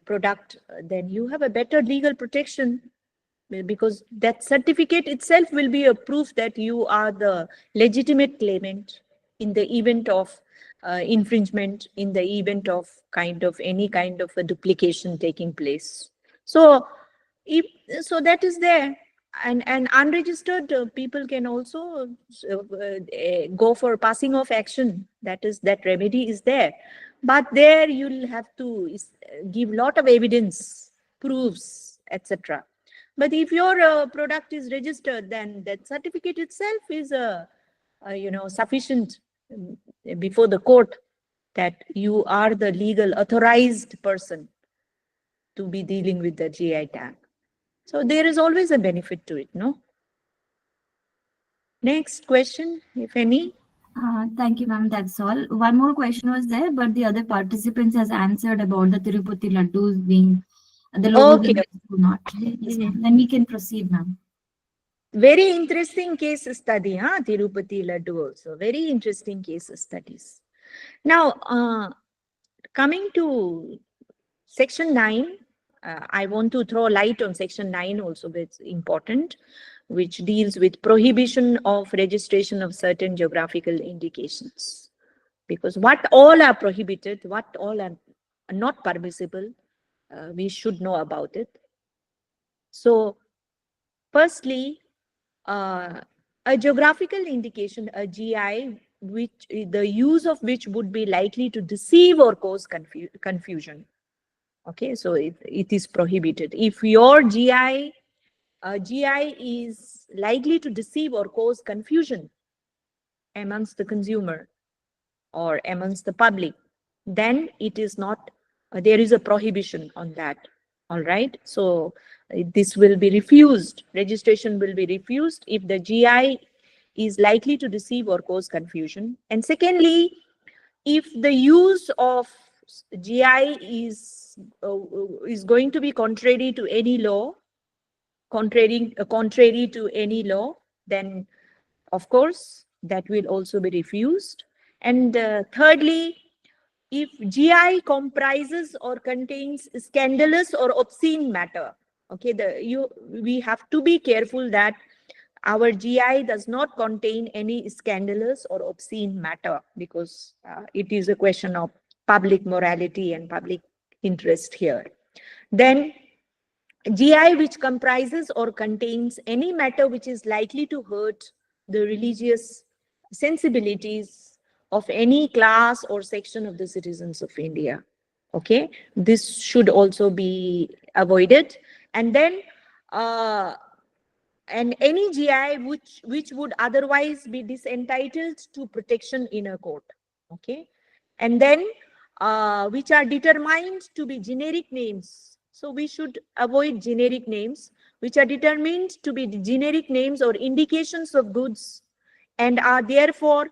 Speaker 2: product, then you have a better legal protection, because that certificate itself will be a proof that you are the legitimate claimant in the event of infringement, in the event of any kind of a duplication taking place. So if so, that is there. And unregistered people can also go for passing off action. That remedy is there, but there you'll have to give lot of evidence, proofs, etc. But if your product is registered, then that certificate itself is sufficient before the court that you are the legal authorized person to be dealing with the GI tag. So there is always a benefit to it, no? Next question, if any.
Speaker 1: Thank you, ma'am. That's all. One more question was there, but the other participants has answered about the Tirupati laddus being the logo
Speaker 2: Okay.
Speaker 1: being not. Yes, ma'am. Then we can proceed, ma'am.
Speaker 2: Very interesting case study, huh? Tirupati Laddu also. Very interesting case studies. Now, coming to Section 9, I want to throw light on Section 9 also, but it's important, which deals with prohibition of registration of certain geographical indications. Because what all are prohibited, what all are not permissible, we should know about it. So, firstly, a geographical indication, a GI, which the use of which would be likely to deceive or cause confusion. Okay, so it is prohibited. If your GI is likely to deceive or cause confusion amongst the consumer or amongst the public, then it is not, there is a prohibition on that. All right, so this will be refused. Registration will be refused if the GI is likely to deceive or cause confusion. And secondly, if the use of GI is going to be contrary to any law, contrary to any law, then of course that will also be refused. And thirdly, if GI comprises or contains scandalous or obscene matter, okay, we have to be careful that our GI does not contain any scandalous or obscene matter, because it is a question of public morality and public interest here. Then GI which comprises or contains any matter which is likely to hurt the religious sensibilities of any class or section of the citizens of India. Okay, this should also be avoided. And then and any GI which would otherwise be disentitled to protection in a court. Okay, and then which are determined to be generic names. So we should avoid generic names which are determined to be generic names or indications of goods and are therefore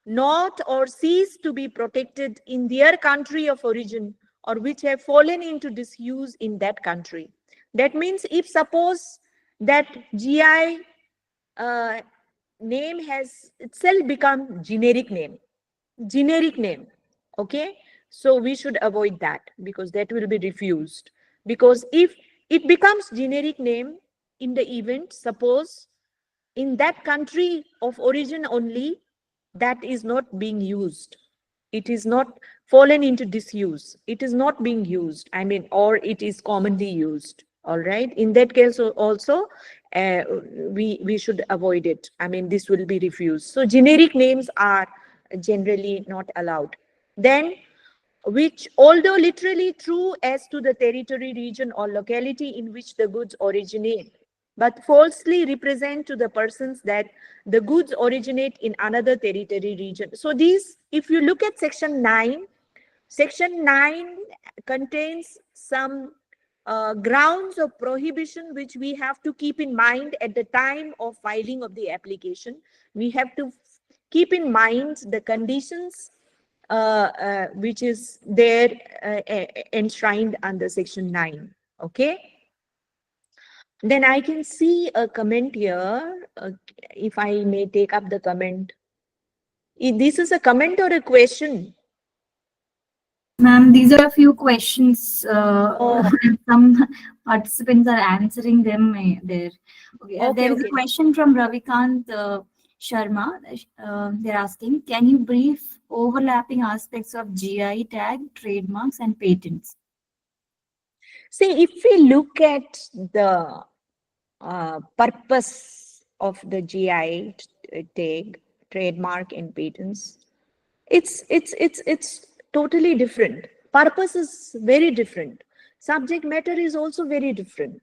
Speaker 2: not or cease to be protected in their country of origin, or which have fallen into disuse in that country. That means if suppose that GI name has itself become generic name, okay, so we should avoid that because that will be refused. Because if it becomes generic name in the event, suppose in that country of origin only, that is not being used, it is not fallen into disuse, it is not being used, I mean, or it is commonly used, all right, in that case also uh, we should avoid it, I mean, this will be refused. So generic names are generally not allowed. Then which, although literally true as to the territory, region, or locality in which the goods originate, but falsely represent to the persons that the goods originate in another territory, region. So these, if you look at Section 9 contains some grounds of prohibition which we have to keep in mind at the time of filing of the application. We have to keep in mind the conditions which is there enshrined under Section 9. Okay. Then I can see a comment here. If I may take up the comment. This is a comment or a question?
Speaker 1: Ma'am, these are a few questions.
Speaker 2: Oh.
Speaker 1: And some participants are answering them there. Okay,
Speaker 2: Okay,
Speaker 1: there is a
Speaker 2: okay.
Speaker 1: question from Ravikant Sharma. They're asking, can you brief overlapping aspects of GI tag, trademarks, and patents?
Speaker 2: See, if we look at the purpose of the GI tag, trademark, and patents, it's totally different. Purpose is very different. Subject matter is also very different.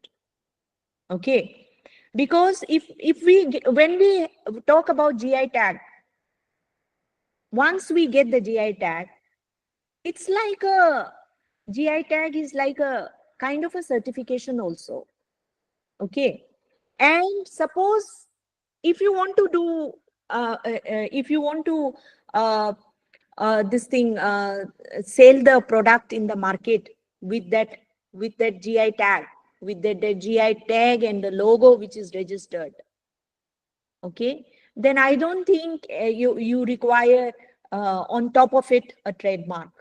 Speaker 2: Okay, because if we when we talk about GI tag, once we get the GI tag, it's like a GI tag is like a kind of a certification also. Okay, and suppose if you want to do if you want to uh, this thing sell the product in the market with that GI tag, with the GI tag and the logo which is registered, okay, then I don't think you require on top of it a trademark.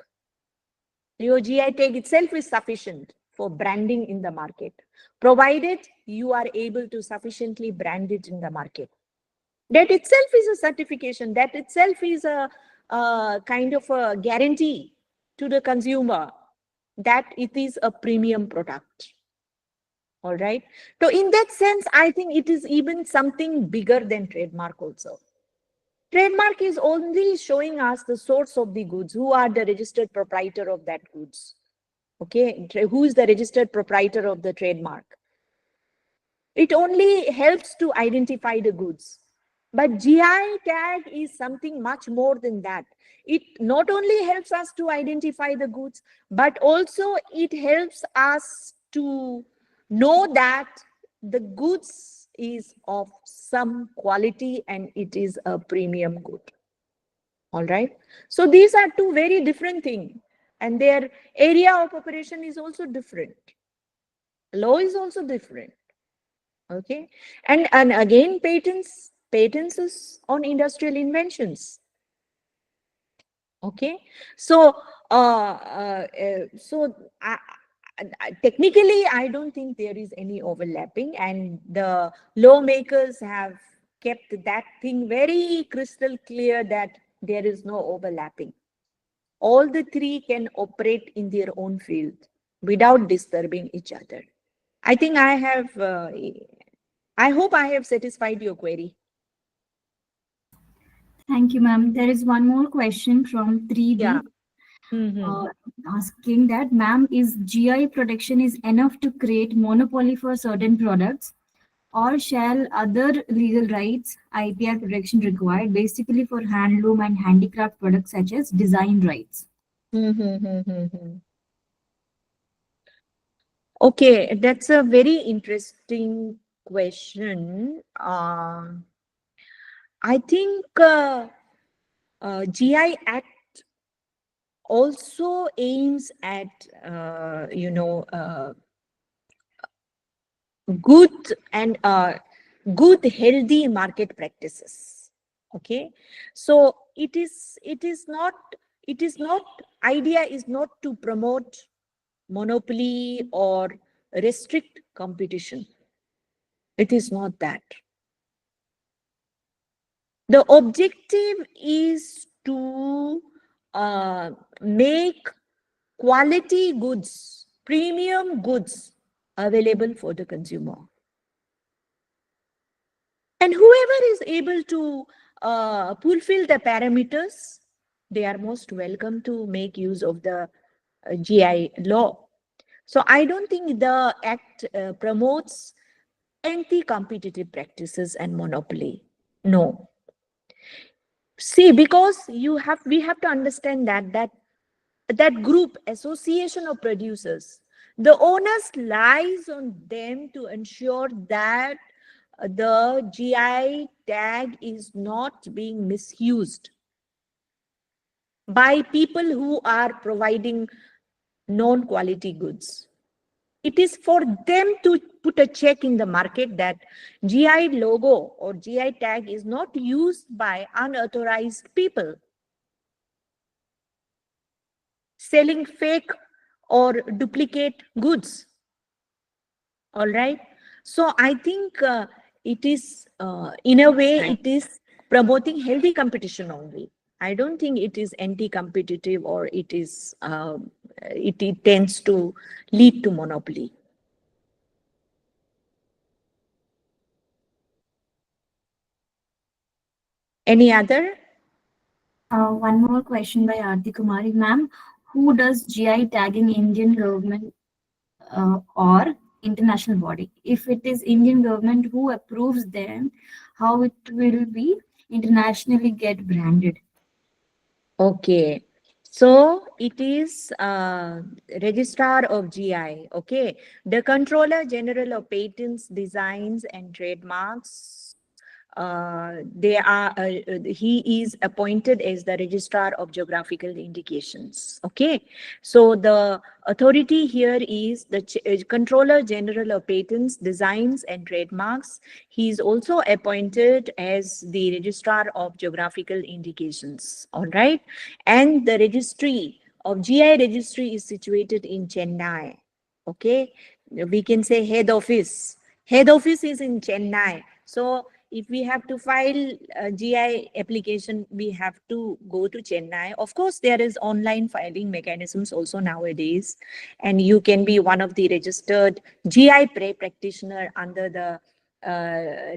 Speaker 2: Your GI tag itself is sufficient for branding in the market, provided you are able to sufficiently brand it in the market. That itself is a certification. That itself is a kind of a guarantee to the consumer that it is a premium product. All right. So in that sense, I think it is even something bigger than trademark also. Trademark is only showing us the source of the goods, who are the registered proprietor of that goods. Okay, who is the registered proprietor of the trademark? It only helps to identify the goods. But GI tag is something much more than that. It not only helps us to identify the goods, but also it helps us to know that the goods is of some quality and it is a premium good. All right. So these are two very different things, and their area of operation is also different. Law is also different. Okay. And again, patents is on industrial inventions. Okay. So technically, I don't think there is any overlapping, and the lawmakers have kept that thing very crystal clear that there is no overlapping. All the three can operate in their own field without disturbing each other. I think I hope I have satisfied your query.
Speaker 1: Thank you, ma'am. There is one more question from 3D.
Speaker 2: Yeah.
Speaker 1: asking that, ma'am, is GI protection is enough to create monopoly for certain products, or shall other legal rights, IPR protection required, basically for handloom and handicraft products such as design rights?
Speaker 2: Okay, that's a very interesting question. I think GI Act also aims at, good and good healthy market practices. Okay, so it is not idea is not to promote monopoly or restrict competition. It is not that. The objective is to make quality goods, premium goods available for the consumer. And whoever is able to fulfill the parameters, they are most welcome to make use of the GI law. So I don't think the act promotes anti-competitive practices and monopoly. No. See, because we have to understand that group, association of producers, the onus lies on them to ensure that the GI tag is not being misused by people who are providing non-quality goods. It is for them to put a check in the market that GI logo or GI tag is not used by unauthorized people selling fake or duplicate goods. All right. So I think it is, in a way, it is promoting healthy competition only. I don't think it is anti-competitive or it is, it tends to lead to monopoly. Any other?
Speaker 1: One more question by Aarti Kumari, ma'am. Who does GI tagging, Indian government or international body? If it is Indian government, who approves them? How it will be internationally get branded?
Speaker 2: Okay. So it is registrar of GI. Okay. The Controller General of Patents, Designs and Trademarks, he is appointed as the registrar of geographical indications. Okay, so the authority here is the Controller General of Patents, Designs and Trademarks. He is also appointed as the registrar of geographical indications. All right, and the registry of GI registry is situated in Chennai. Okay, we can say head office. Head office is in Chennai. So if we have to file a GI application, we have to go to Chennai. Of course, there is online filing mechanisms also nowadays, and you can be one of the registered GI practitioner under the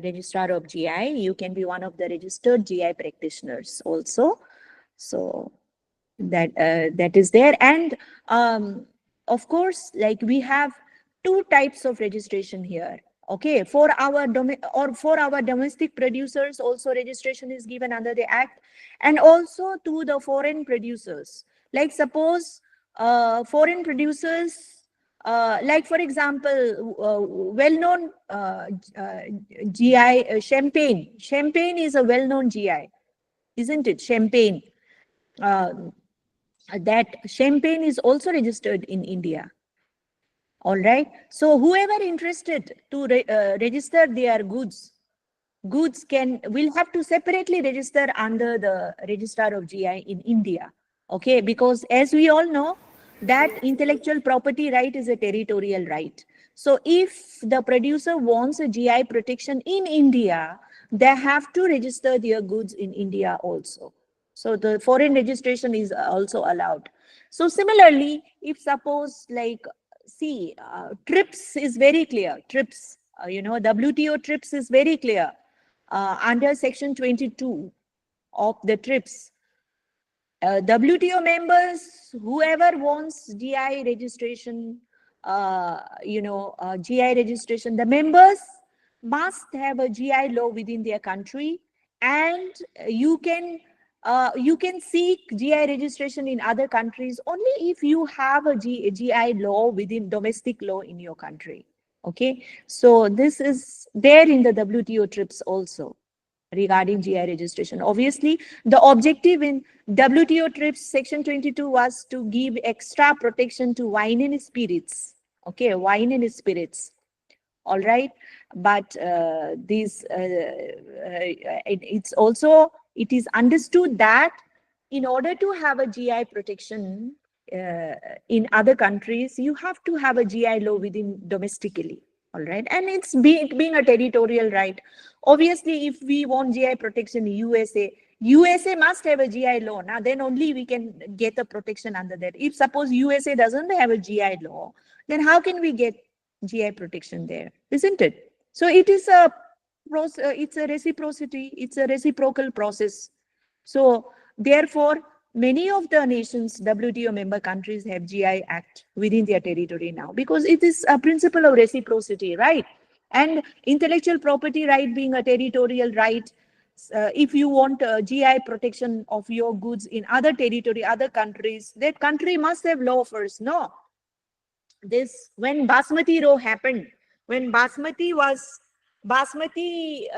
Speaker 2: registrar of GI. You can be one of the registered GI practitioners also. So that is there. And of course, like we have two types of registration here. Okay, for our domestic producers also registration is given under the act, and also to the foreign producers. Like suppose foreign producers, like for example, well-known GI champagne. Champagne is a well-known GI, isn't it? Champagne. That champagne is also registered in India. All right. So whoever interested to register their goods will have to separately register under the registrar of GI in India. Okay, because as we all know, that intellectual property right is a territorial right. So if the producer wants a GI protection in India, they have to register their goods in India also. So the foreign registration is also allowed. So similarly, if suppose like, see, TRIPS is very clear. TRIPS, WTO TRIPS is very clear. Under section 22 of the TRIPS, WTO members, whoever wants GI registration, GI registration, the members must have a GI law within their country, and you can seek GI registration in other countries only if you have a GI law within domestic law in your country. Okay, so this is there in the WTO TRIPS also regarding GI registration. Obviously, the objective in WTO TRIPS section 22 was to give extra protection to wine and spirits. Okay, wine and spirits. All right, but it is understood that in order to have a GI protection in other countries, you have to have a GI law within domestically. All right, and it's being a territorial right. Obviously, if we want GI protection in USA must have a GI law. Now, then only we can get a protection under that. If suppose USA doesn't have a GI law, then how can we get GI protection there, isn't it? So it is it's a reciprocity, it's a reciprocal process. So therefore, many of the nations, WTO member countries, have GI Act within their territory now, because it is a principle of reciprocity, right? And intellectual property right being a territorial right, if you want GI protection of your goods in other territory, other countries, that country must have law first. No, this when Basmati row happened, when Basmati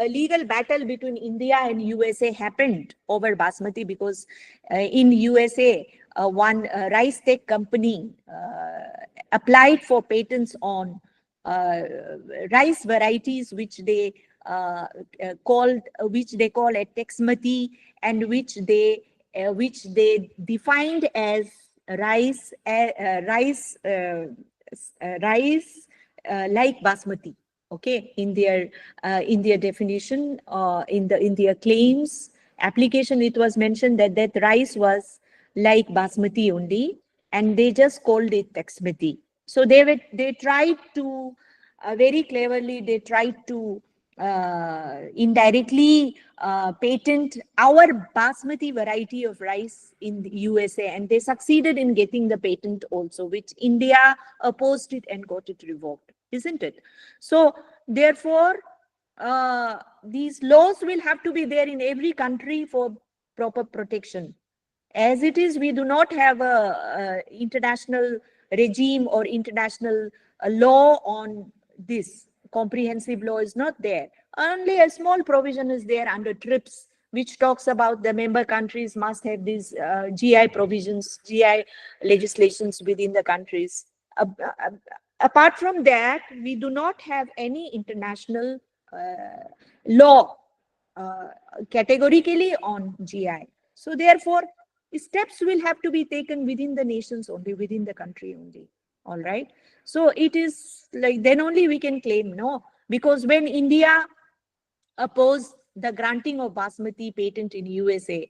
Speaker 2: legal battle between India and USA happened over Basmati, because in USA one rice tech company applied for patents on rice varieties which they call a Texmati, and which they defined as rice like Basmati. Okay, in their definition, in their claims application, it was mentioned that rice was like Basmati only, and they just called it Texmati. So they tried to very cleverly, they tried to indirectly patent our Basmati variety of rice in the USA, and they succeeded in getting the patent also, which India opposed it and got it revoked, isn't it? So therefore, these laws will have to be there in every country for proper protection. As it is, we do not have a international regime or international law on this. Comprehensive law is not there. Only a small provision is there under TRIPS, which talks about the member countries must have these GI provisions, GI legislations within the countries. Apart from that, we do not have any international law categorically on GI. So therefore, steps will have to be taken within the nations only, within the country only. All right. So it is like, then only we can claim, no, because when India opposed the granting of Basmati patent in USA,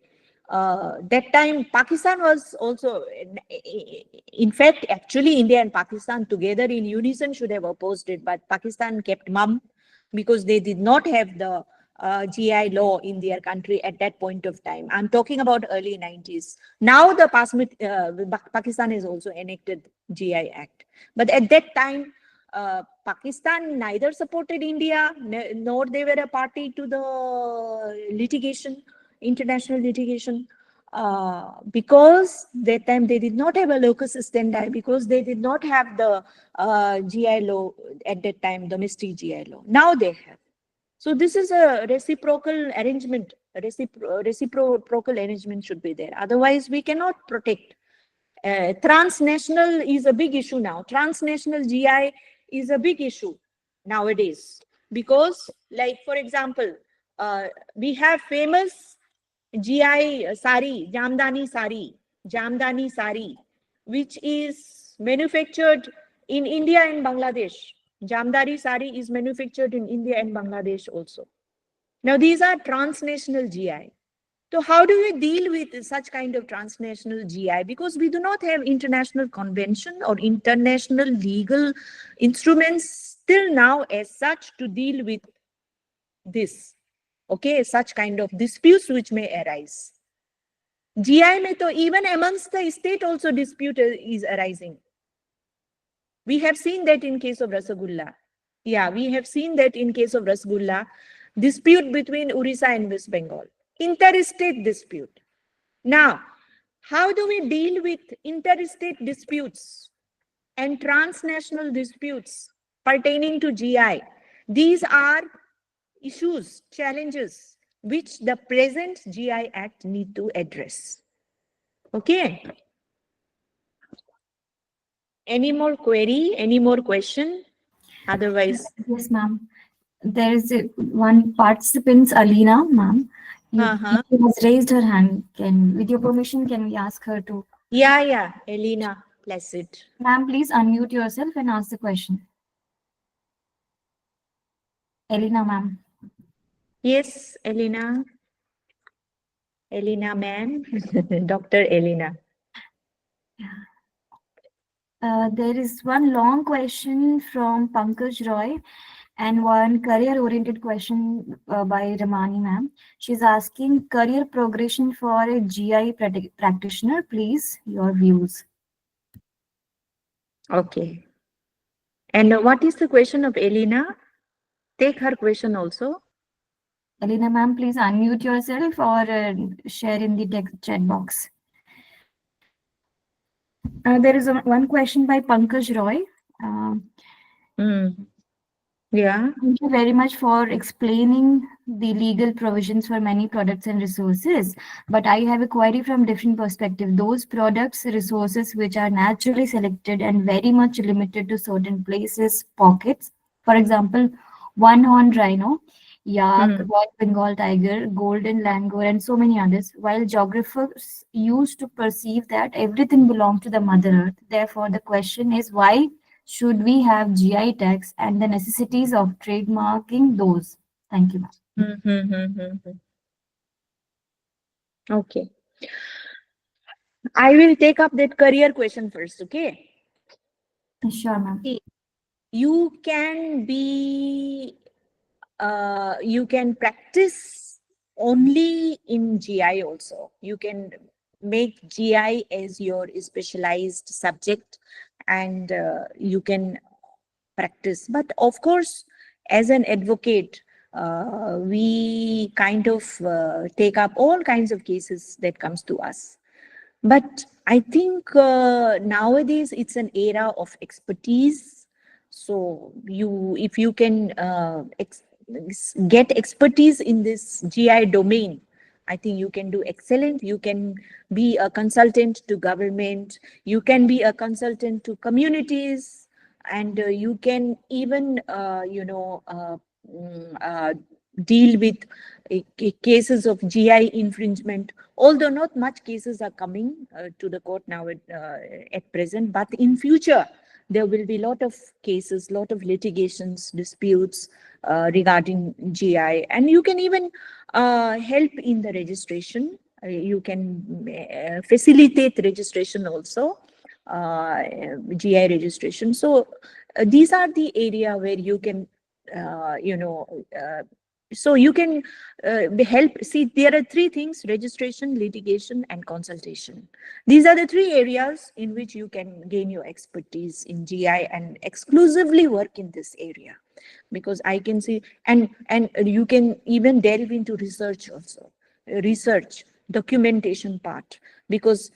Speaker 2: that time Pakistan was also, in fact, actually India and Pakistan together in unison should have opposed it, but Pakistan kept mum because they did not have the GI law in their country at that point of time. I'm talking about early 90s. Now the Pakistan has also enacted GI Act. But at that time, Pakistan neither supported India, nor they were a party to the litigation, international litigation, because that time they did not have a locus standi, because they did not have the GI law at that time, domestic GI law. Now they have. So this is a reciprocal arrangement. Reciprocal arrangement should be there. Otherwise, we cannot protect. Transnational is a big issue now. Transnational GI is a big issue nowadays, because, like, for example, we have famous GI sari, Jamdani sari, which is manufactured in India and Bangladesh. Jamdari sari is manufactured in India and Bangladesh also. Now, these are transnational GI. So how do we deal with such kind of transnational GI? Because we do not have international convention or international legal instruments till now as such to deal with this. Okay, such kind of disputes which may arise. GI में तो even amongst the state also dispute is arising. We have seen that in case of Rasagulla. Yeah, we have seen that in case of Rasgulla, dispute between Orissa and West Bengal, interstate dispute. Now, how do we deal with interstate disputes and transnational disputes pertaining to GI? These are issues, challenges, which the present GI Act need to address. Okay. Any more query? Any more question? Otherwise,
Speaker 1: Yes, ma'am. There is one participant, Alina, ma'am. She has raised her hand. With your permission, can we ask her to?
Speaker 2: yeah, Elena Placid.
Speaker 1: Ma'am, please unmute yourself and ask the question. Elena, ma'am.
Speaker 2: Yes, Elena. Elena, ma'am. Dr. Elena.
Speaker 1: There is one long question from Pankaj Roy and one career-oriented question by Ramani, ma'am. She's asking career progression for a GI practitioner. Please, your views.
Speaker 2: Okay. And what is the question of Elena? Take her question also.
Speaker 1: Elena, ma'am, please unmute yourself or share in the text chat box. There is one question by Pankaj Roy.
Speaker 2: Yeah.
Speaker 1: Thank you very much for explaining the legal provisions for many products and resources. But I have a query from different perspective. Those products, resources which are naturally selected and very much limited to certain places, pockets. For example, one-horned rhino, yak, white Bengal tiger, golden langur, and so many others. While geographers used to perceive that everything belonged to the Mother Earth. Therefore, the question is why should we have GI tags and the necessities of trademarking those? Thank you, ma'am.
Speaker 2: Okay. I will take up that career question first, okay?
Speaker 1: Sure, ma'am.
Speaker 2: You can be, you can practice only in GI also. You can make GI as your specialized subject and you can practice. But of course, as an advocate, we kind of take up all kinds of cases that comes to us. But I think nowadays it's an era of expertise. So if you can get expertise in this GI domain, I think you can do excellent. You can be a consultant to government. You can be a consultant to communities, and you can even, deal with cases of GI infringement. Although not much cases are coming to the court now at present, but in future there will be a lot of cases, lot of litigations, disputes regarding GI, and you can even help in the registration. You can facilitate registration also, GI registration. So these are the area where you can, so you can help. See, there are three things: registration, litigation, and consultation. These are the three areas in which you can gain your expertise in GI and exclusively work in this area. Because I can see, and you can even delve into research also, research, documentation part, because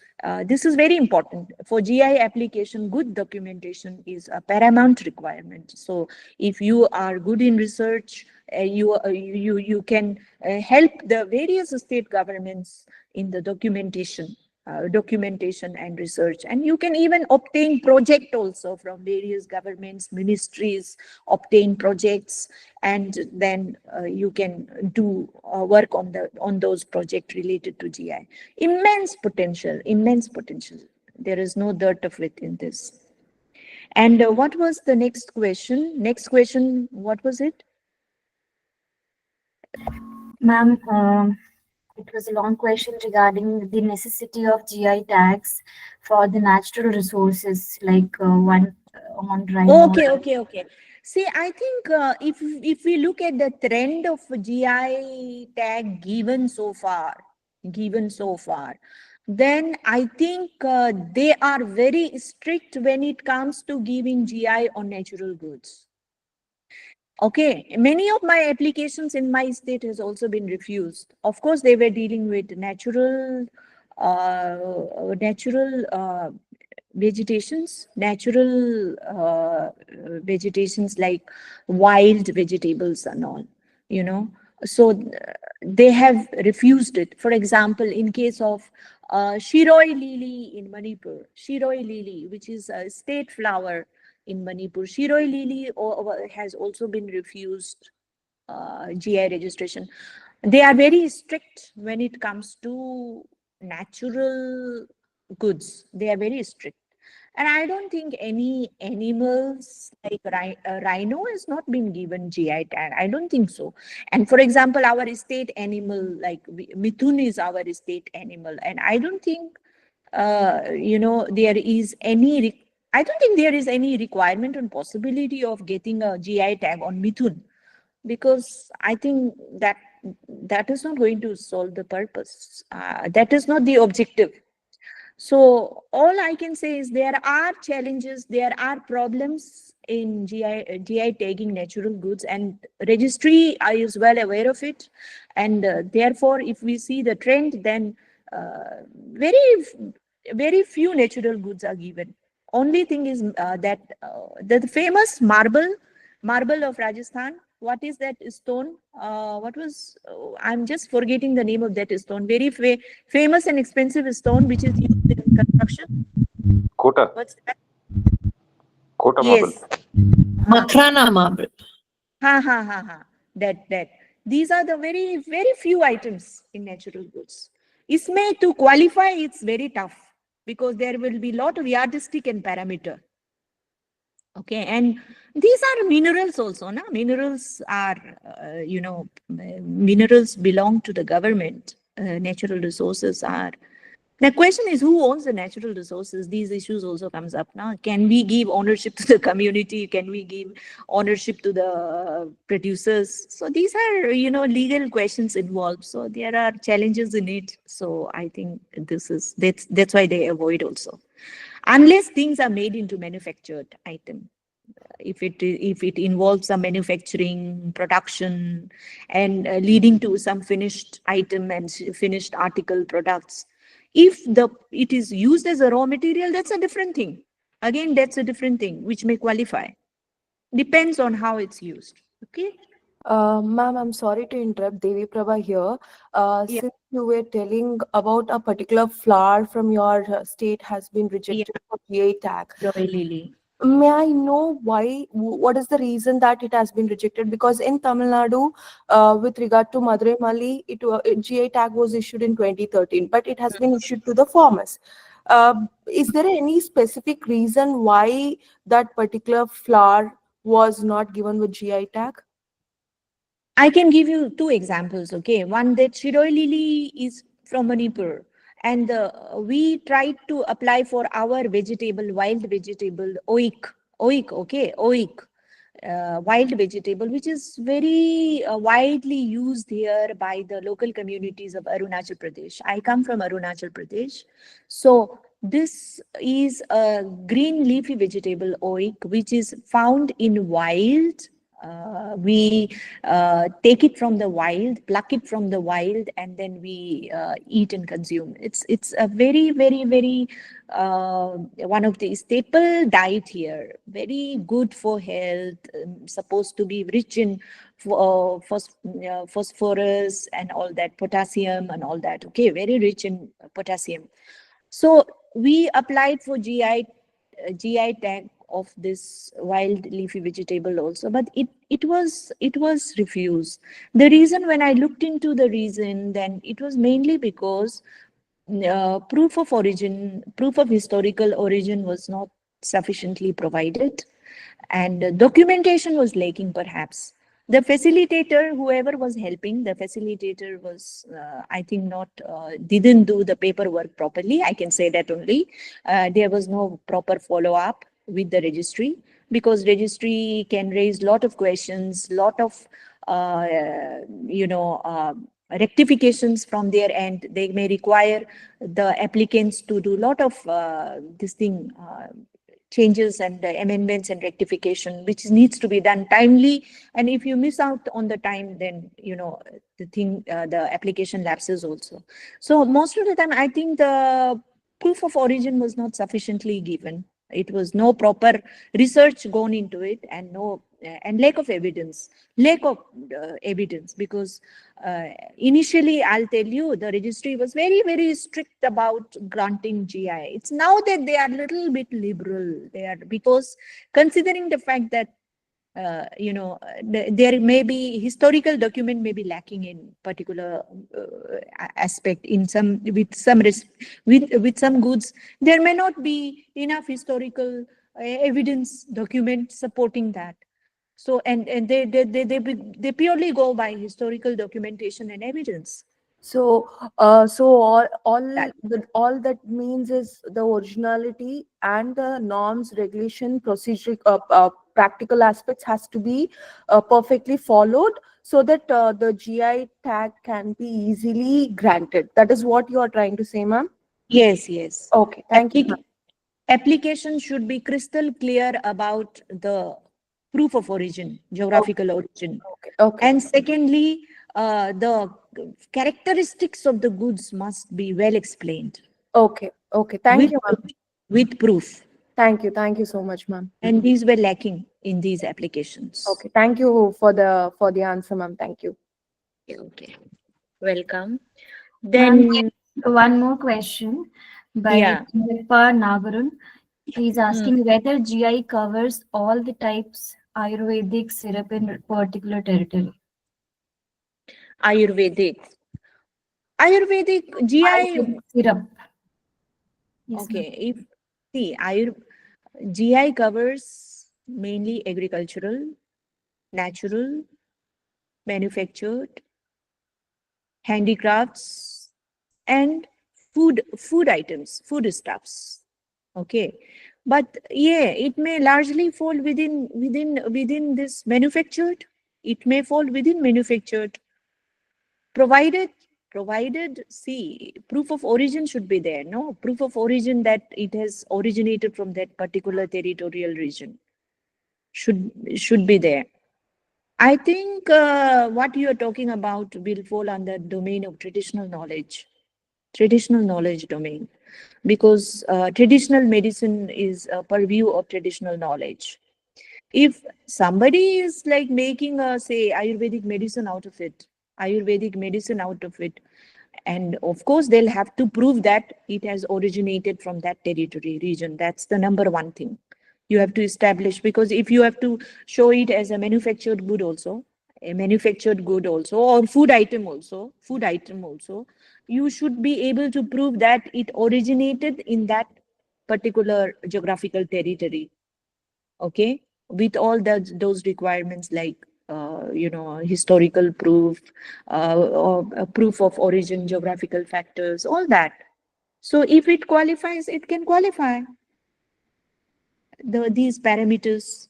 Speaker 2: this is very important for GI application. Good documentation is a paramount requirement. So if you are good in research, you can help the various state governments in the documentation and research, and you can even obtain project also from various governments, ministries, obtain projects, and then you can do work on those projects related to GI. Immense potential. There is no dirt of it in this. And what was the next question? What was it?
Speaker 1: Ma'am, it was a long question regarding the necessity of GI tags for the natural resources like one on rhino.
Speaker 2: Okay. See, I think if we look at the trend of GI tag given so far, then I think they are very strict when it comes to giving GI on natural goods. Okay, many of my applications in my state has also been refused. Of course, they were dealing with natural vegetations like wild vegetables and all, you know. So they have refused it. For example, in case of Shiroi lily in Manipur, Shiroi lily, which is a state flower in Manipur, Shiroi lily has also been refused GI registration. They are very strict when it comes to natural goods. They are very strict. And I don't think any animals like rhino has not been given GI tag. I don't think so. And for example, our state animal, like Mithun is our state animal. And I don't think, there is any, I don't think there is any requirement and possibility of getting a GI tag on Mithun, because I think that is not going to solve the purpose. That is not the objective. So all I can say is there are challenges, there are problems in GI tagging natural goods, and registry is well aware of it. And therefore, if we see the trend, then very very few natural goods are given. Only thing is that the famous marble of Rajasthan. What is that stone? What was? I'm just forgetting the name of that stone. Very famous and expensive stone, which is used in construction.
Speaker 4: Kota.
Speaker 2: What's that?
Speaker 4: Kota marble.
Speaker 2: Yes.
Speaker 5: Makrana marble.
Speaker 2: Ha. That. These are the very few items in natural goods. Isme to qualify, it's very tough because there will be a lot of yardstick and parameter. Okay, and these are minerals also, na? Minerals are, minerals belong to the government. Natural resources are. The question is who owns the natural resources? These issues also comes up now. Can we give ownership to the community? Can we give ownership to the producers? So these are, legal questions involved. So there are challenges in it. So I think that's why they avoid also. Unless things are made into manufactured item. If it involves some manufacturing, production, and leading to some finished item and finished article products. If it is used as a raw material, that's a different thing. Again, that's a different thing which may qualify. Depends on how it's used. Okay.
Speaker 5: Ma'am, I'm sorry to interrupt. Devi Prabha here.
Speaker 2: Yeah.
Speaker 5: Since you were telling about a particular flower from your state has been rejected for GI tag,
Speaker 2: Roy lily.
Speaker 5: may I know why? What is the reason that it has been rejected? Because in Tamil Nadu, with regard to Madurai Malli, GI tag was issued in 2013, but it has been issued to the farmers. Is there any specific reason why that particular flower was not given with GI tag?
Speaker 2: I can give you two examples. Okay, one, that Shiroi lily is from Manipur, and we tried to apply for our vegetable, wild vegetable, oik, okay, oik, wild vegetable, which is very widely used here by the local communities of Arunachal Pradesh. I come from Arunachal Pradesh, so this is a green leafy vegetable, oik, which is found in wild. We take it from the wild, pluck it from the wild, and then we eat and consume. It's a very one of the staple diet here. Very good for health. Supposed to be rich in phosphorus and all that, potassium and all that. Okay, very rich in potassium. So we applied for GI tag of this wild leafy vegetable also, but it was refused. The reason, when I looked into the reason, then it was mainly because proof of historical origin was not sufficiently provided, and documentation was lacking perhaps. The facilitator, whoever was helping, the facilitator was, I think, not, didn't do the paperwork properly. I can say that only. There was no proper follow-up with the registry, because registry can raise lot of questions, lot of, rectifications from their end. They may require the applicants to do a lot of changes and amendments and rectification, which needs to be done timely. And if you miss out on the time, then the application lapses also. So most of the time, I think the proof of origin was not sufficiently given. It was no proper research gone into it, and lack of evidence, because initially, I'll tell you, the registry was very, very strict about granting GI. It's now that they are a little bit liberal. Because considering the fact that there may be historical document may be lacking in particular aspect in some with some goods. There may not be enough historical evidence document supporting that. So they purely go by historical documentation and evidence.
Speaker 5: So, all that means is the originality and the norms, regulation, procedure, practical aspects has to be perfectly followed, so that the GI tag can be easily granted. That is what you are trying to say, ma'am?
Speaker 2: Yes, yes.
Speaker 5: Okay, thank you.
Speaker 2: Application should be crystal clear about the proof of origin, geographical origin.
Speaker 5: Okay.
Speaker 2: And secondly, the characteristics of the goods must be well explained.
Speaker 5: Okay. Thank you, ma'am.
Speaker 2: With proof.
Speaker 5: Thank you so much, ma'am.
Speaker 2: And these were lacking in these applications.
Speaker 5: Okay, thank you for the answer, ma'am. Thank you.
Speaker 2: Okay. Welcome. Then
Speaker 1: One more question by Nagarun. He's asking whether GI covers all the types Ayurvedic syrup in particular territory.
Speaker 2: Ayurvedic GI
Speaker 1: syrup. Yes,
Speaker 2: okay. GI covers mainly agricultural, natural, manufactured, handicrafts, and food items, foodstuffs. Okay, but it may largely fall within this manufactured. It may fall within manufactured, provided proof of origin should be there. No, proof of origin that it has originated from that particular territorial region should be there. I think what you are talking about will fall under domain of traditional knowledge domain, because traditional medicine is a purview of traditional knowledge. If somebody is like making say Ayurvedic medicine out of it, and of course they'll have to prove that it has originated from that territory region. That's the number one thing you have to establish, because if you have to show it as a manufactured good also, or food item also, you should be able to prove that it originated in that particular geographical territory. Okay, with all those requirements like historical proof, or proof of origin, geographical factors, all that. So if it qualifies, it can qualify these parameters.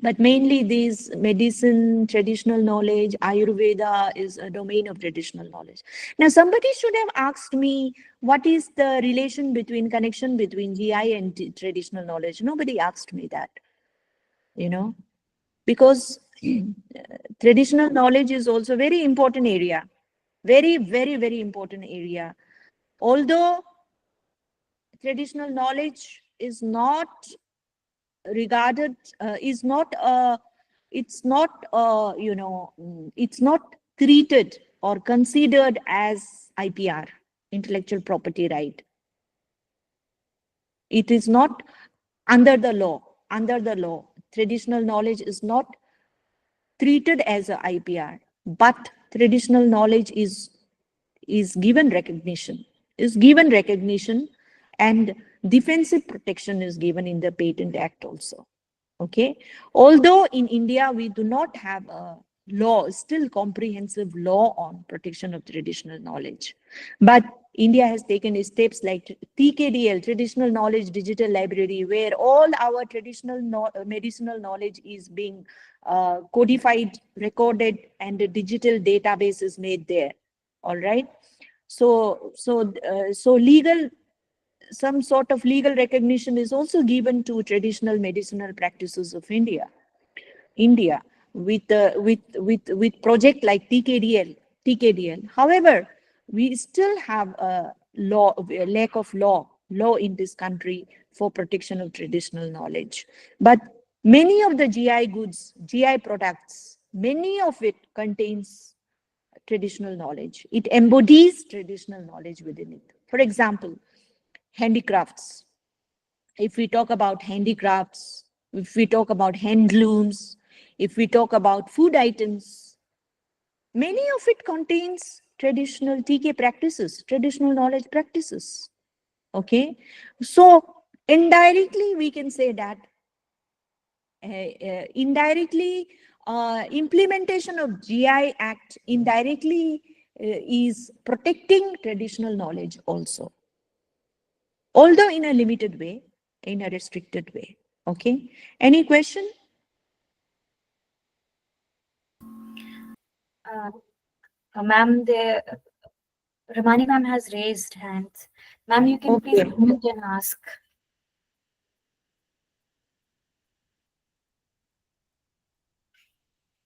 Speaker 2: But mainly these medicine, traditional knowledge, Ayurveda is a domain of traditional knowledge. Now, somebody should have asked me, what is the connection between GI and traditional knowledge? Nobody asked me that, because traditional knowledge is also very important area. Very, very, very important area. Although traditional knowledge is not regarded, it's not treated or considered as IPR, intellectual property right. It is not under the law. Traditional knowledge is not treated as a IPR, but traditional knowledge is given recognition, and defensive protection is given in the Patent Act also. Okay, although in India we do not have a comprehensive law on protection of traditional knowledge, but India has taken steps like TKDL, Traditional Knowledge Digital Library, where all our traditional medicinal knowledge is being codified, recorded, and a digital database is made there. All right. So legal, some sort of legal recognition is also given to traditional medicinal practices of India with project like TKDL. However, we still have a lack of law in this country for protection of traditional knowledge. But many of the GI goods, GI products, many of it contains traditional knowledge. It embodies traditional knowledge within it. For example, handicrafts. If we talk about handicrafts, if we talk about handlooms, if we talk about food items, many of it contains traditional TK practices, traditional knowledge practices. Okay, so indirectly we can say that indirectly implementation of GI Act indirectly is protecting traditional knowledge also, although in a limited way, in a restricted way. Okay, any question?
Speaker 1: Ma'am, Ramani ma'am has raised hands. Ma'am, you can please
Speaker 2: Okay.
Speaker 1: unmute and ask.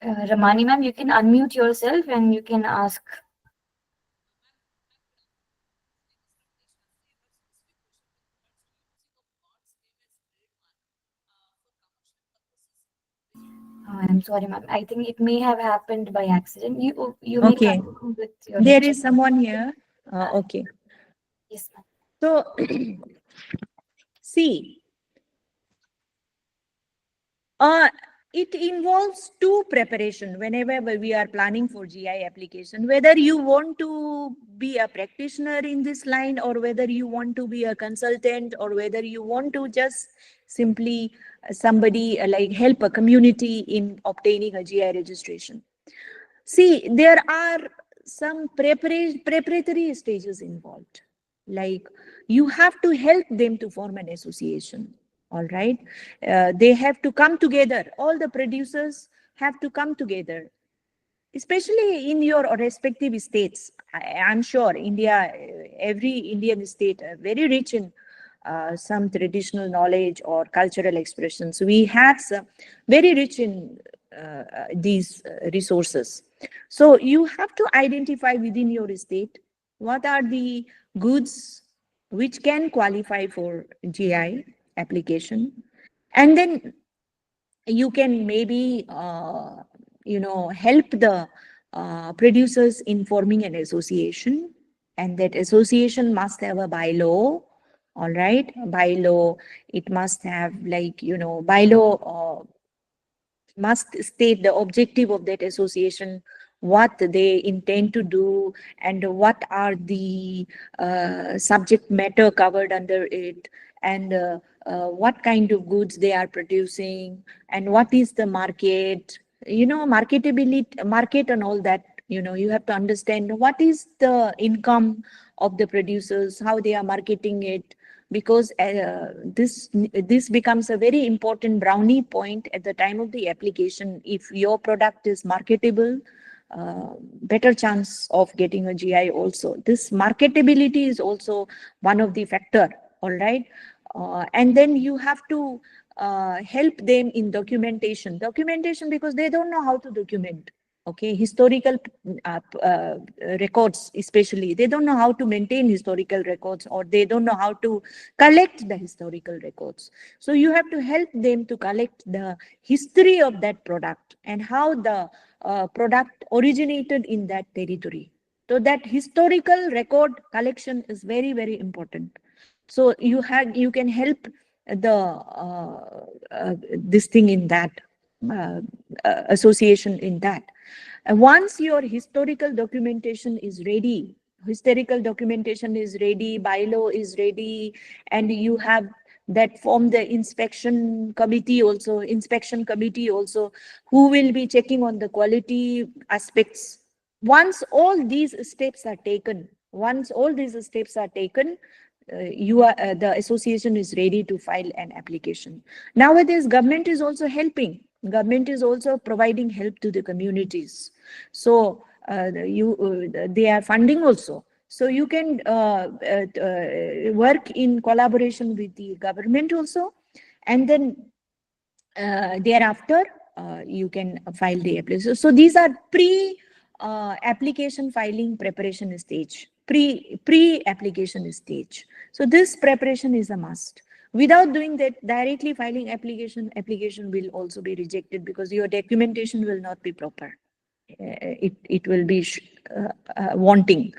Speaker 1: Ramani ma'am, you can unmute yourself and you can ask. I'm sorry, ma'am. I think it may have happened by accident. You may
Speaker 2: Okay.
Speaker 1: continue with your
Speaker 2: There
Speaker 1: lecture.
Speaker 2: is someone here. Okay.
Speaker 1: Yes, ma'am.
Speaker 2: So, see, it involves two preparation whenever we are planning for GI application, whether you want to be a practitioner in this line or whether you want to be a consultant or whether you want to just simply somebody like help a community in obtaining a GI registration. See, there are some preparatory stages involved. Like you have to help them to form an association. All right. They have to come together. All the producers have to come together, especially in your respective states. I'm sure India, every Indian state, very rich in some traditional knowledge or cultural expressions. We have some very rich in these resources. So you have to identify within your state what are the goods which can qualify for GI application, and then you can maybe help the producers in forming an association, and that association must have a bylaw. All right, bylaw, it must have bylaw must state the objective of that association, what they intend to do, and what are the subject matter covered under it, and what kind of goods they are producing, and what is the market, marketability, market, and all that. You have to understand what is the income of the producers, how they are marketing it, because this becomes a very important brownie point at the time of the application. If your product is marketable, better chance of getting a GI also. This marketability is also one of the factor. All right. And then you have to help them in documentation, because they don't know how to document. Okay, historical records, especially they don't know how to maintain historical records, or they don't know how to collect the historical records. So you have to help them to collect the history of that product and how the product originated in that territory. So that historical record collection is very, very important. So you can help the this thing in that association in that. Once your historical documentation is ready, bylaw is ready, and you have that form the inspection committee also, who will be checking on the quality aspects. Once all these steps are taken, Once all these steps are taken, the association is ready to file an application. Nowadays, government is also helping. Government is also providing help to the communities. So they are funding also. So you can work in collaboration with the government also, and then thereafter you can file the application. So these are application filing preparation stage, pre application stage. So this preparation is a must. Without doing that, directly filing application will also be rejected because your documentation will not be proper. It will be wanting.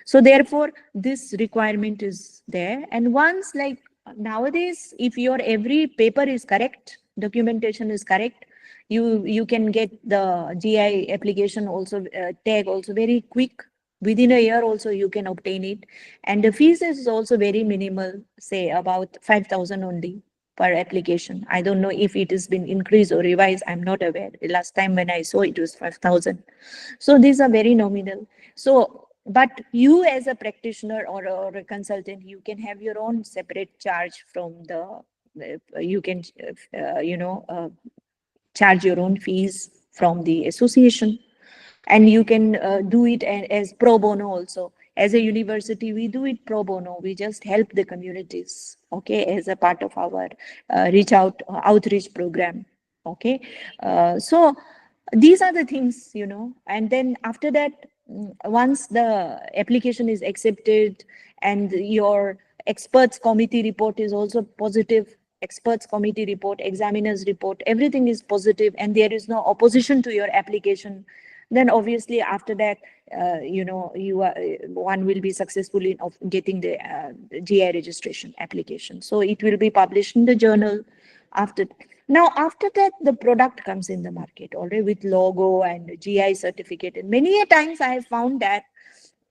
Speaker 2: So therefore, this requirement is there. And once, like nowadays, if your every paper is correct, documentation is correct, you can get the GI application also tag also very quick. Within a year also you can obtain it, and the fees is also very minimal, say about 5,000 only per application. I don't know if it has been increased or revised. I'm not aware. The last time when I saw it was 5,000. So these are very nominal. So, but you as a practitioner or a consultant, you can have your own separate charge from the, you can, charge your own fees from the association. And you can do it as pro bono also. As a university, we do it pro bono. We just help the communities, okay, as a part of our outreach program, okay. So these are the things, and then after that, once the application is accepted and your experts committee report is also positive, experts committee report, examiners report, everything is positive, and there is no opposition to your application, then obviously after that, one will be successful in getting the GI registration application. So it will be published in the journal. After that, the product comes in the market already with logo and GI certificate. And many a times I have found that,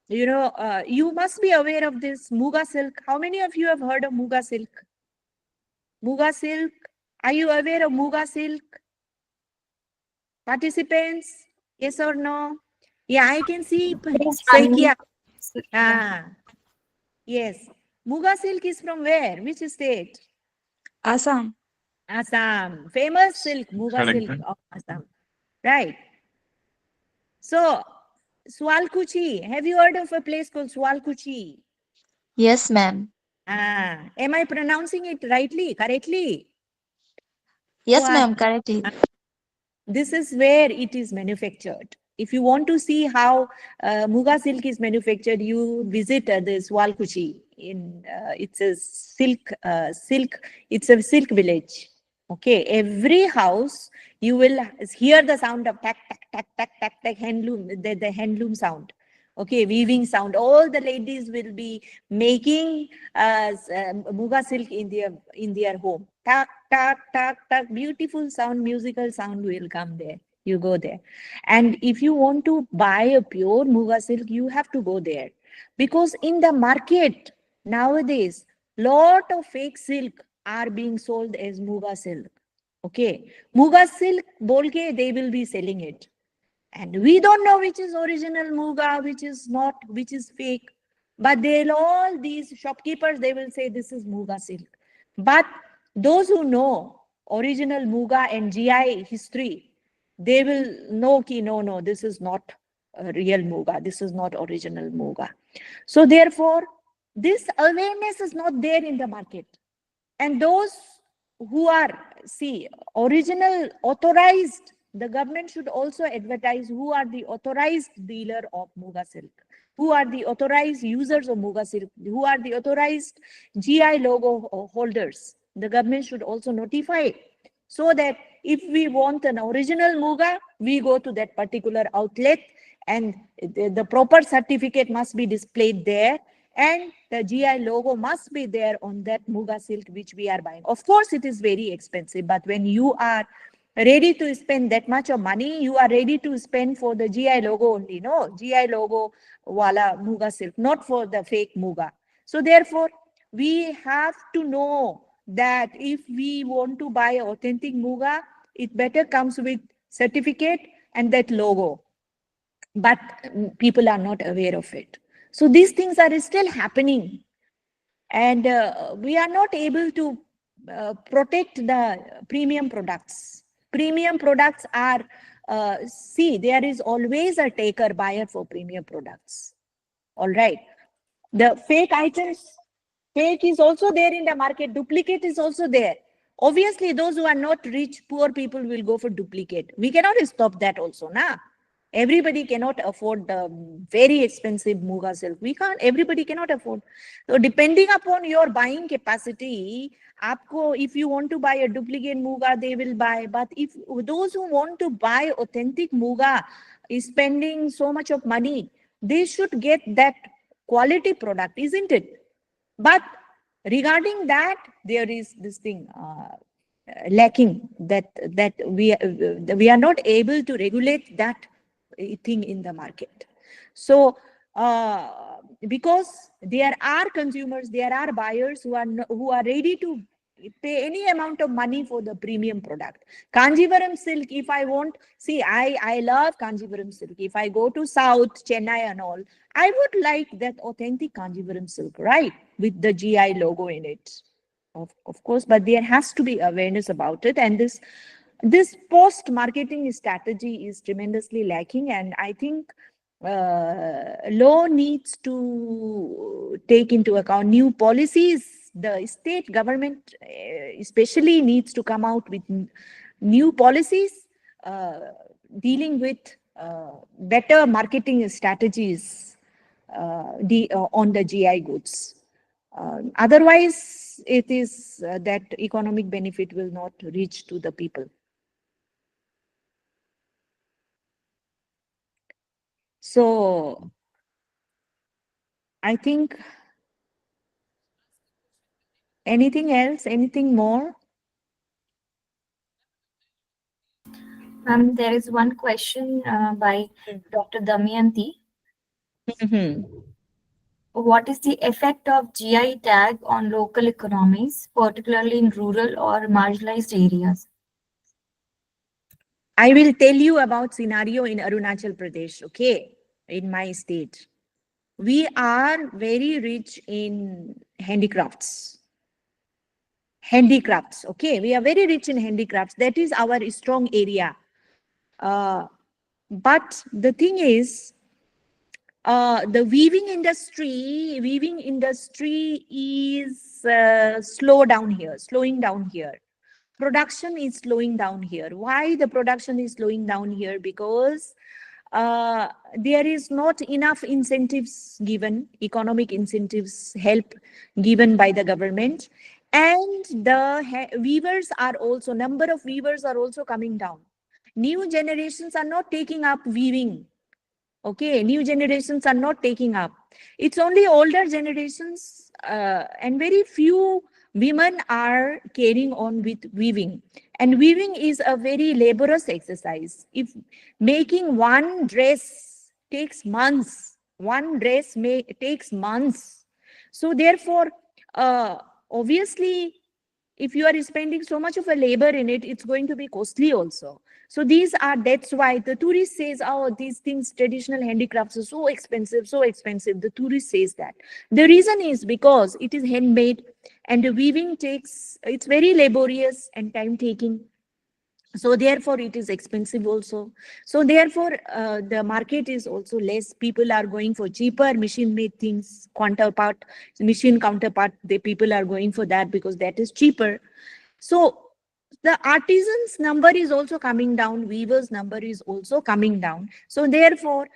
Speaker 2: you must be aware of this Muga silk. How many of you have heard of Muga silk? Muga silk. Are you aware of Muga silk? Participants? Yes or no? Yeah, I can see Saikia. Yes. Muga silk is from where? Which state?
Speaker 6: Assam.
Speaker 2: Assam. Famous silk, Muga silk of Assam. Right. So, Swalkuchi. Have you heard of a place called Swalkuchi?
Speaker 6: Yes, ma'am.
Speaker 2: Am I pronouncing it correctly?
Speaker 6: Yes, ma'am, correctly.
Speaker 2: This is where it is manufactured. If you want to see how Muga silk is manufactured, you visit this Swalkuchi. It's a silk. It's a silk village. Okay, every house you will hear the sound of tack tack tack tack tack tack handloom, the handloom sound. Okay, weaving sound. All the ladies will be making Muga silk in their home. Tak tak tak tak. Beautiful sound, musical sound will come there. You go there, and if you want to buy a pure Muga silk, you have to go there, because in the market nowadays, lot of fake silk are being sold as Muga silk. Okay, Muga silk bolke they will be selling it. And we don't know which is original Muga, which is not, which is fake. But all these shopkeepers, they will say this is Muga silk. But those who know original Muga and GI history, they will know ki no, this is not real Muga. This is not original Muga. So therefore, this awareness is not there in the market. And those who are, original authorized, the government should also advertise who are the authorized dealer of Muga silk, who are the authorized users of Muga silk, who are the authorized GI logo holders. The government should also notify, so that if we want an original Muga, we go to that particular outlet, and the proper certificate must be displayed there, and the GI logo must be there on that Muga silk which we are buying. Of course, it is very expensive, but when you are ready to spend that much of money, you are ready to spend for the GI logo only, no? GI logo wala Muga silk, not for the fake Muga. So therefore, we have to know that if we want to buy authentic Muga, it better comes with certificate and that logo. But people are not aware of it. So these things are still happening, and we are not able to protect the premium products. Premium products are, see, there is always a taker buyer for premium products. All right. The fake items, fake is also there in the market, duplicate is also there. Obviously, those who are not rich, poor people will go for duplicate. We cannot stop that also, na? Everybody cannot afford the very expensive Muga silk. We can't, everybody cannot afford. So depending upon your buying capacity, aapko, if you want to buy a duplicate Muga, they will buy. But if those who want to buy authentic Muga is spending so much of money, they should get that quality product, isn't it? But regarding that, there is this thing lacking, that we are not able to regulate that thing in the market. So because there are consumers, there are buyers who are ready to pay any amount of money for the premium product. Kanjivaram silk, if I want, see, I love Kanjivaram silk. If I go to South, Chennai and all, I would like that authentic Kanjivaram silk, right? With the GI logo in it. Of course, but there has to be awareness about it. And this post-marketing strategy is tremendously lacking. And I think law needs to take into account new policies. The state government especially needs to come out with new policies dealing with better marketing strategies on the GI goods. Otherwise, it is that economic benefit will not reach to the people. So I think anything else, anything more?
Speaker 1: There is one question by Dr. Damayanti. What is the effect of GI tag on local economies, particularly in rural or marginalized areas?
Speaker 2: I will tell you about scenario in Arunachal Pradesh, okay, in my state. We are very rich in handicrafts. Handicrafts, okay, we are very rich in handicrafts. That is our strong area. But the thing is, the weaving industry is slowing down here. Production is slowing down here. Why the production is slowing down here? Because there is not enough incentives given, economic incentives, help given by the government. And the weavers are also, number of weavers are also coming down. New generations are not taking up weaving. Okay, new generations are not taking up. It's only older generations and very few women are carrying on with weaving. And weaving is a very laborious exercise. If making one dress takes months, one dress takes months. So therefore, obviously, if you are spending so much of a labor in it, it's going to be costly also. So that's why the tourist says, oh, these things, traditional handicrafts are so expensive, so expensive. The tourist says that. The reason is because it is handmade and the weaving it's very laborious and time taking. So therefore it is expensive also. So therefore the market is also less. People are going for cheaper machine made things, machine counterpart. The people are going for that because that is cheaper. So the artisans number is also coming down, weavers number is also coming down. So therefore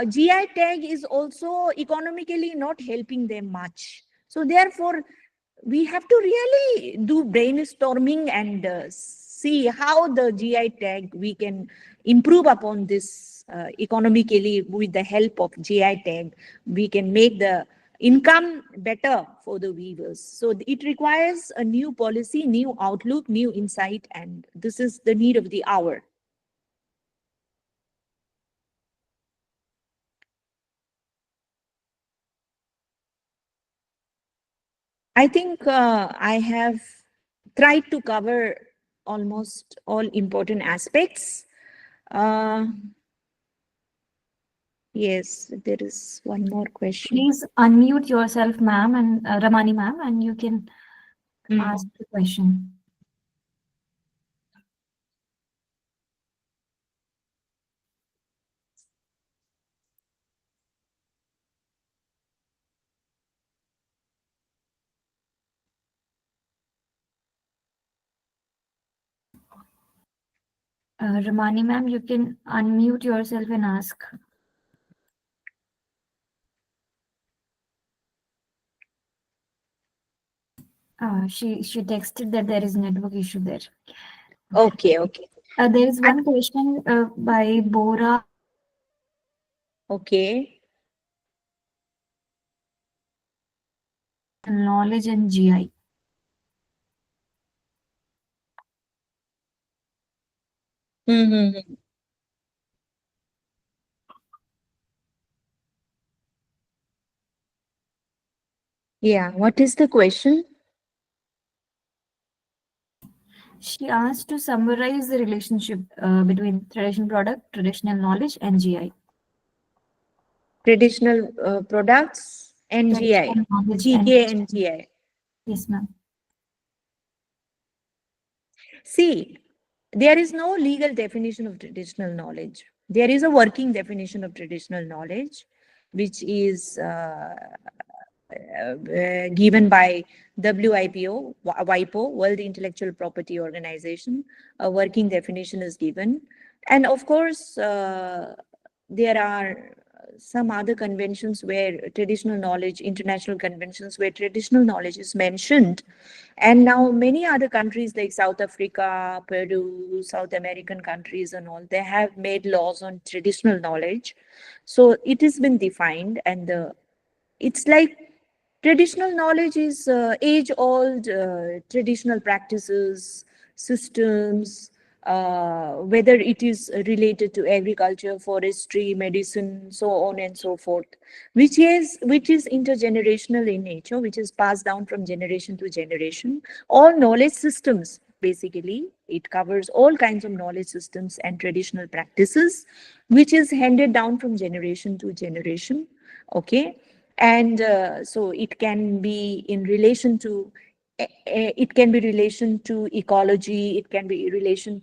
Speaker 2: GI tag is also economically not helping them much. So therefore we have to really do brainstorming and see how the GI tag we can improve upon this economically. With the help of GI tag, we can make the income better for the weavers. So it requires a new policy, new outlook, new insight, and this is the need of the hour. I think I have tried to cover almost all important aspects. Yes, there is one more question.
Speaker 1: Please unmute yourself, ma'am, and Ramani ma'am, and you can
Speaker 2: Mm.
Speaker 1: ask the question. Ramani ma'am, you can unmute yourself and ask. She texted that there is a network issue there.
Speaker 2: Okay, okay.
Speaker 1: There is one question by Bora.
Speaker 2: Okay.
Speaker 1: Knowledge and GI.
Speaker 2: Mm-hmm. Yeah, what is the question?
Speaker 1: She asked to summarize the relationship between traditional product, traditional knowledge, and GI.
Speaker 2: Traditional products and GI.
Speaker 1: Traditional knowledge and
Speaker 2: TK and GI.
Speaker 1: yes, ma'am.
Speaker 2: See, there is no legal definition of traditional knowledge. There is a working definition of traditional knowledge, which is given by WIPO, World Intellectual Property Organization. A working definition is given. And of course, there are some other conventions where traditional knowledge, international conventions where traditional knowledge is mentioned. And now many other countries like South Africa, Peru, South American countries and all, they have made laws on traditional knowledge. So it has been defined, and it's like traditional knowledge is age-old traditional practices, systems, whether it is related to agriculture, forestry, medicine, so on and so forth, which is intergenerational in nature, which is passed down from generation to generation. All knowledge systems, basically, it covers all kinds of knowledge systems and traditional practices, which is handed down from generation to generation. Okay. And so it can be in relation to it can be relation to ecology, it can be in relation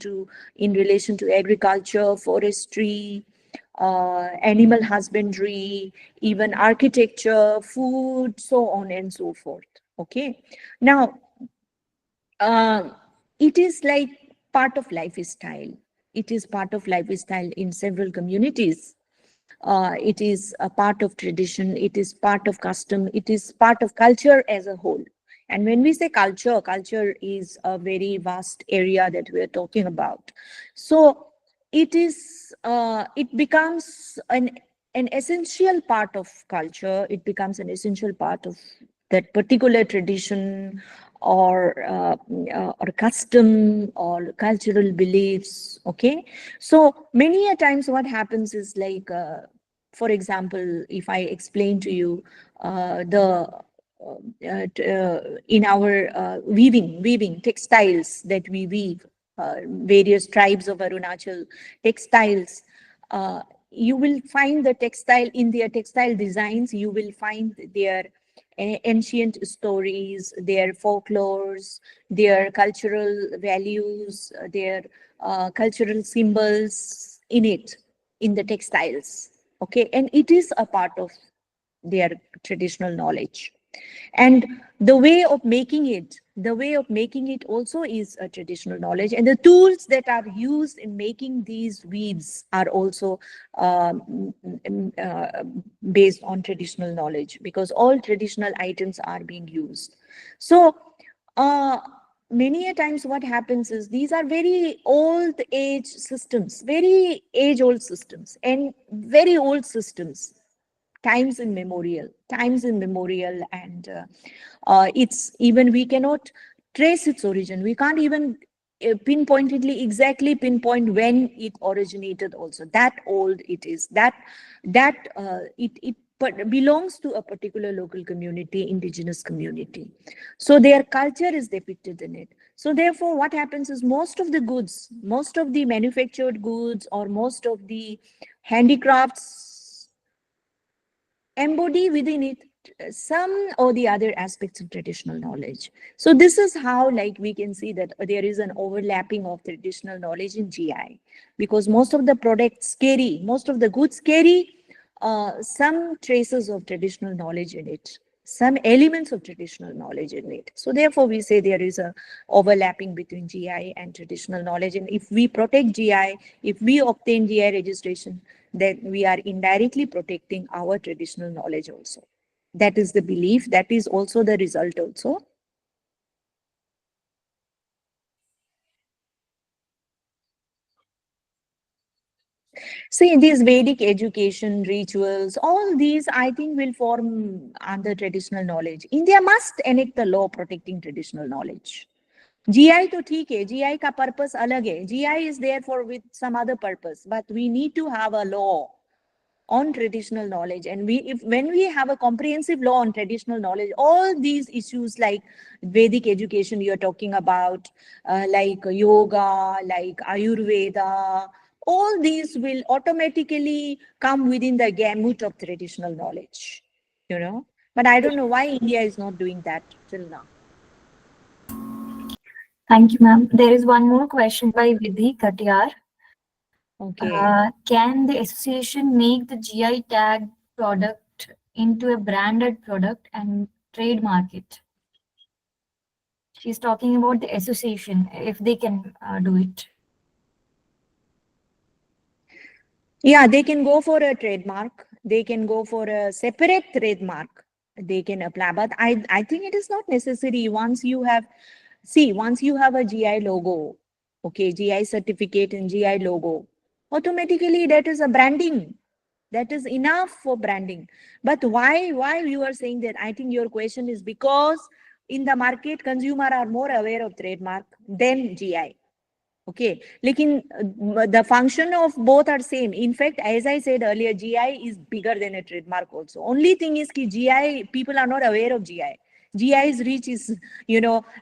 Speaker 2: to agriculture, forestry, animal husbandry, even architecture, food, so on and so forth. Okay. Now uh, it is like part of lifestyle. It is part of lifestyle in several communities. It is a part of tradition, it is part of custom, it is part of culture as a whole. And when we say culture, culture is a very vast area that we are talking about. So it becomes an essential part of culture, it becomes an essential part of that particular tradition or custom or cultural beliefs. Okay, so many a times what happens is like for example, if I explain to you the in our weaving textiles that we weave, various tribes of Arunachal textiles, you will find the textile in their textile designs, you will find their ancient stories, their folklores, their cultural values, their cultural symbols in it, in the textiles. Okay, and it is a part of their traditional knowledge. And the way of making it also is a traditional knowledge, and the tools that are used in making these weaves are also based on traditional knowledge, because all traditional items are being used. So uh, many a times what happens is these are very old age systems, very age old systems, and very old systems, times in memorial, and it's even we cannot trace its origin, we can't even pinpoint when it originated also, that old it is, it but belongs to a particular local community, indigenous community, so their culture is depicted in it. So therefore what happens is most of the goods, most of the manufactured goods, or most of the handicrafts embody within it some or the other aspects of traditional knowledge. So this is how, like, we can see that there is an overlapping of traditional knowledge in GI, because most of the products carry, most of the goods carry some traces of traditional knowledge in it, some elements of traditional knowledge in it. So therefore we say there is a overlapping between GI and traditional knowledge. And if we protect GI, if we obtain GI registration, then we are indirectly protecting our traditional knowledge also. That is the belief. That is also the result also. See, these Vedic education rituals, all these I think will form under traditional knowledge. India must enact the law protecting traditional knowledge. GI to theek hai, GI ka purpose alag hai. GI is there for with some other purpose, but we need to have a law on traditional knowledge. And when we have a comprehensive law on traditional knowledge, all these issues like Vedic education you're talking about, like yoga, like Ayurveda, all these will automatically come within the gamut of traditional knowledge, you know. But I don't know why India is not doing that till now.
Speaker 1: Thank you, ma'am. There is one more question by Vidhi Katiyar.
Speaker 2: Okay.
Speaker 1: Can the association make the GI tag product into a branded product and trademark it? She's talking about the association, if they can do it.
Speaker 2: Yeah, they can go for a trademark. They can go for a separate trademark. They can apply. But I think it is not necessary. Once you have, see, once you have a GI logo, okay, GI certificate and GI logo, automatically that is a branding. That is enough for branding. But why you are saying that? I think your question is because in the market, consumer are more aware of trademark than GI. Okay, the function of both are same. In fact, as I said earlier, GI is bigger than a trademark also. Only thing is ki GI, people are not aware of GI. GI's reach is,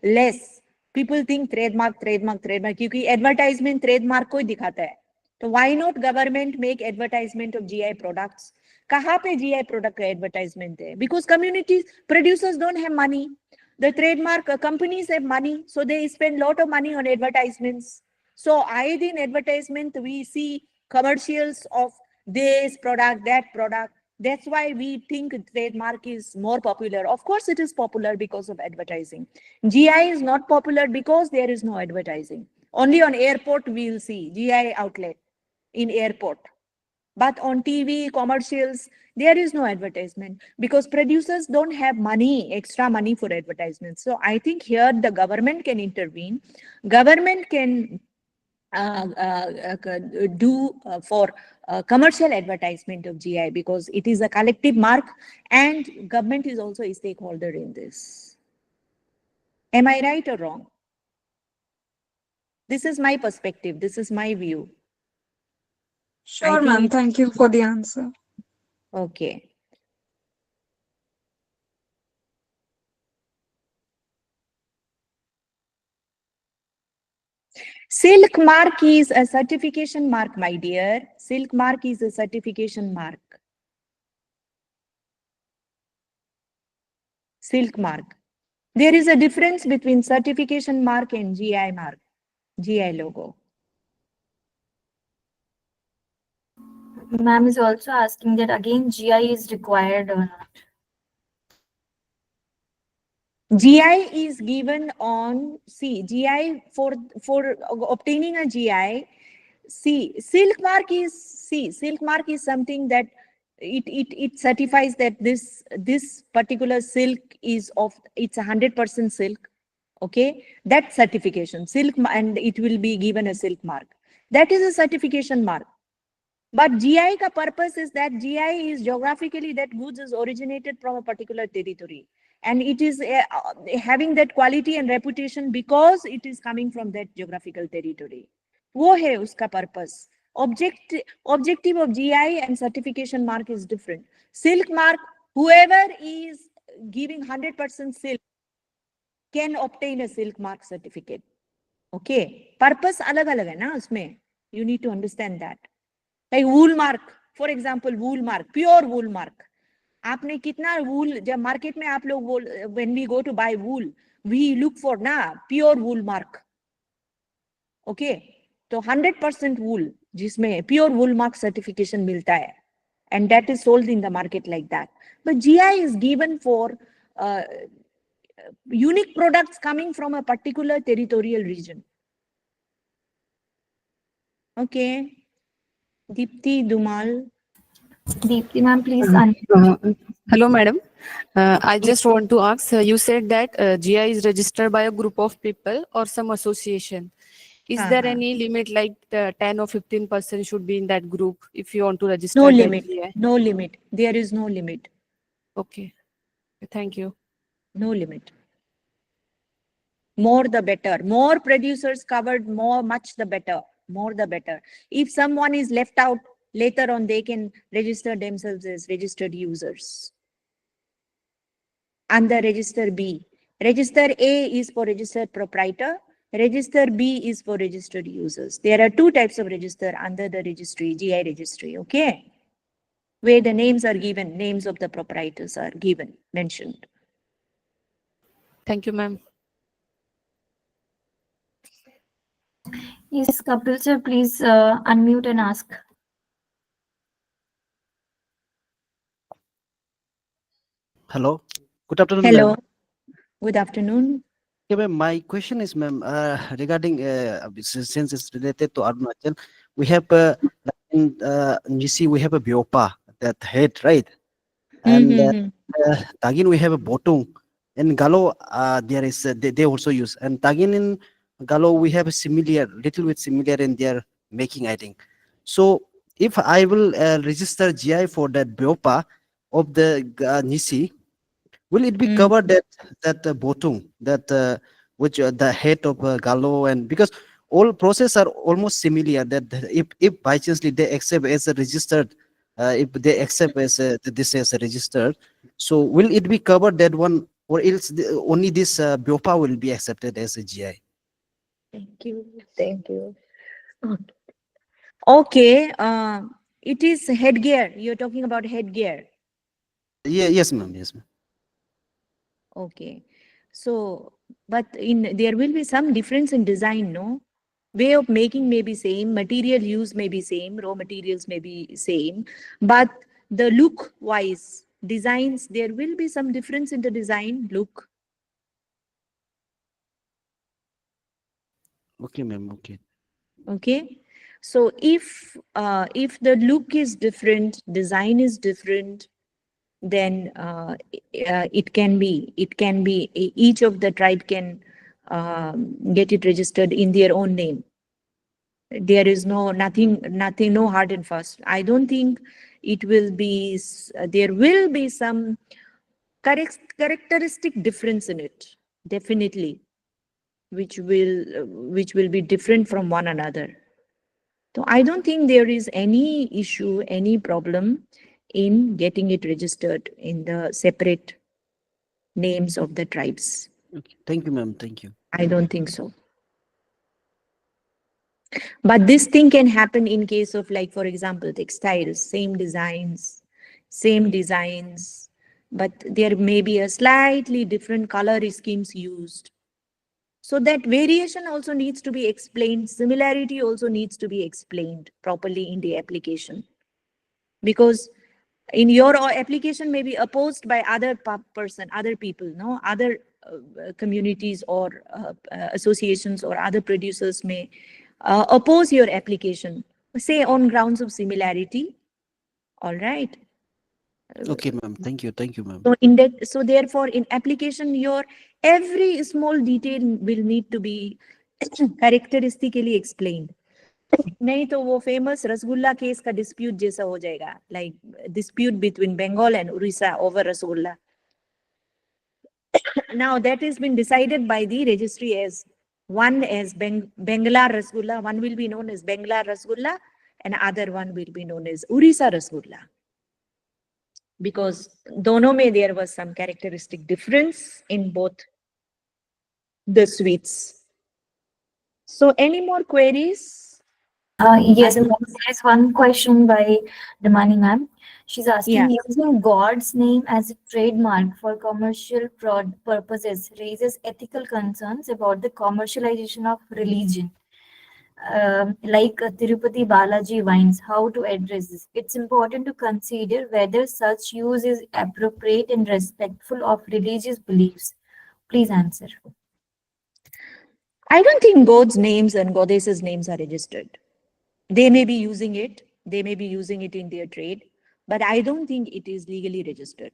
Speaker 2: less. People think trademark क्योंकि advertisement trademark को ही दिखाता है. So why not government make advertisement of GI products? कहाँ पे GI product का advertisement है? Because communities, producers don't have money. The trademark companies have money, so they spend lot of money on advertisements. So either in advertisement, we see commercials of this product, that product. That's why we think trademark is more popular. Of course, it is popular because of advertising. GI is not popular because there is no advertising. Only on airport we'll see GI outlet in airport. But on TV, commercials, there is no advertisement because producers don't have money, extra money for advertisements. So I think here the government can intervene. Government can do for commercial advertisement of GI because it is a collective mark and government is also a stakeholder in this. Am I right or wrong? This is my perspective. This is my view.
Speaker 7: Sure, ma'am. Thank you for the answer.
Speaker 2: Okay. Silk mark is a certification mark, my dear. Silk mark is a certification mark. Silk mark. There is a difference between certification mark and GI mark, GI logo.
Speaker 1: Ma'am is also asking that again GI is required or not.
Speaker 2: GI is given on, see, GI for obtaining a GI, see, silk mark is something that it certifies that this particular silk is of, it's 100% silk. Okay, that certification, silk, and it will be given a silk mark. That is a certification mark. But GI ka purpose is that GI is geographically that goods is originated from a particular territory. And it is having that quality and reputation because it is coming from that geographical territory. वो है उसका purpose. Objective of GI and certification mark is different. Silk mark, whoever is giving 100% silk can obtain a silk mark certificate. Okay, purpose अलग-अलग है ना उसमें. You need to understand that. Like wool mark, for example, wool mark, pure wool mark. आपने कितना wool, जब market में आप लोग when we go to buy wool, we look for na pure wool mark. Okay, तो 100% wool जिसमें pure wool mark certification मिलता है, and that is sold in the market like that. But GI is given for unique products coming from a particular territorial region. Okay, Deepti Dumal.
Speaker 1: Deepti ma'am, please
Speaker 8: Hello, madam. I just want to ask, you said that GI is registered by a group of people or some association. Is there any limit, like 10 or 15% should be in that group if you want to register
Speaker 2: No
Speaker 8: that
Speaker 2: limit.
Speaker 8: GI?
Speaker 2: No limit. There is no limit.
Speaker 8: Okay. Thank you.
Speaker 2: No limit. More the better. More producers covered, much the better. More the better. If someone is left out, later on they can register themselves as registered users. Under Register B. Register A is for registered proprietor. Register B is for registered users. There are two types of register under the registry, GI registry, okay? Where the names are given, names of the proprietors are given, mentioned.
Speaker 8: Thank you, ma'am.
Speaker 1: Yes, Kapil sir, please unmute and ask.
Speaker 9: Hello. Good afternoon,
Speaker 2: Hello.
Speaker 9: ma'am.
Speaker 2: Good afternoon.
Speaker 9: Okay, ma'am. My question is, ma'am, regarding since it's related to Arunachal, we have in Nisi we have a Biopa, that head, right? And Tagin we have a Botung. In Galo, there is they also use, and Tagin in Galo we have a similar, little bit similar in their making, I think. So if I will register GI for that Biopa of the Nisi, will it be covered that botung, that which the head of Gallo, and because all process are almost similar, that if by chance they accept as a registered, if they accept as this as a registered, so will it be covered that one, or else only this Biopa will be accepted as a GI?
Speaker 2: Thank you. Thank you. Okay. It is headgear. You're talking about headgear.
Speaker 9: Yeah, yes, ma'am. Yes, ma'am.
Speaker 2: Okay. So, but there will be some difference in design, no? Way of making may be same, material use may be same, raw materials may be same, but the look wise, designs, there will be some difference in the design look.
Speaker 9: Okay, ma'am. Okay.
Speaker 2: Okay. So if the look is different, design is different, then it can be each of the tribe can get it registered in their own name. There is nothing, no hard and fast. I don't think it will be, there will be some characteristic difference in it, definitely, which will be different from one another. So I don't think there is any issue, any problem in getting it registered in the separate names of the tribes.
Speaker 9: Okay. Thank you, ma'am. Thank you.
Speaker 2: I don't think so. But this thing can happen in case of, like, for example, textiles, same designs, but there may be a slightly different color schemes used. So that variation also needs to be explained. Similarity also needs to be explained properly in the application. Because in your application may be opposed by other other people, no, other communities or associations or other producers may oppose your application, say on grounds of similarity. All right.
Speaker 9: Okay, ma'am. Thank you. Thank you, ma'am.
Speaker 2: So so therefore, in application, your every small detail will need to be characteristically explained. नहीं तो वो famous rasgulla case का dispute जैसा हो जाएगा, like dispute between Bengal and Orissa over rasgulla. Now that has been decided by the registry as one as Bangla rasgulla, one will be known as Bangla rasgulla, and other one will be known as Orissa rasgulla. Because dono mein there was some characteristic difference in both the sweets. So any more queries?
Speaker 1: Yes,
Speaker 2: Other,
Speaker 1: ma'am. There is one question by Damani ma'am. She's
Speaker 2: yeah.
Speaker 1: asking, using God's name as a trademark for commercial purposes raises ethical concerns about the commercialization of religion, like Tirupati Balaji wines. How to address this? It's important to consider whether such use is appropriate and respectful of religious beliefs. Please answer.
Speaker 2: I don't think God's names and goddesses' names are registered. They may be using it, they may be using it in their trade, but I don't think it is legally registered.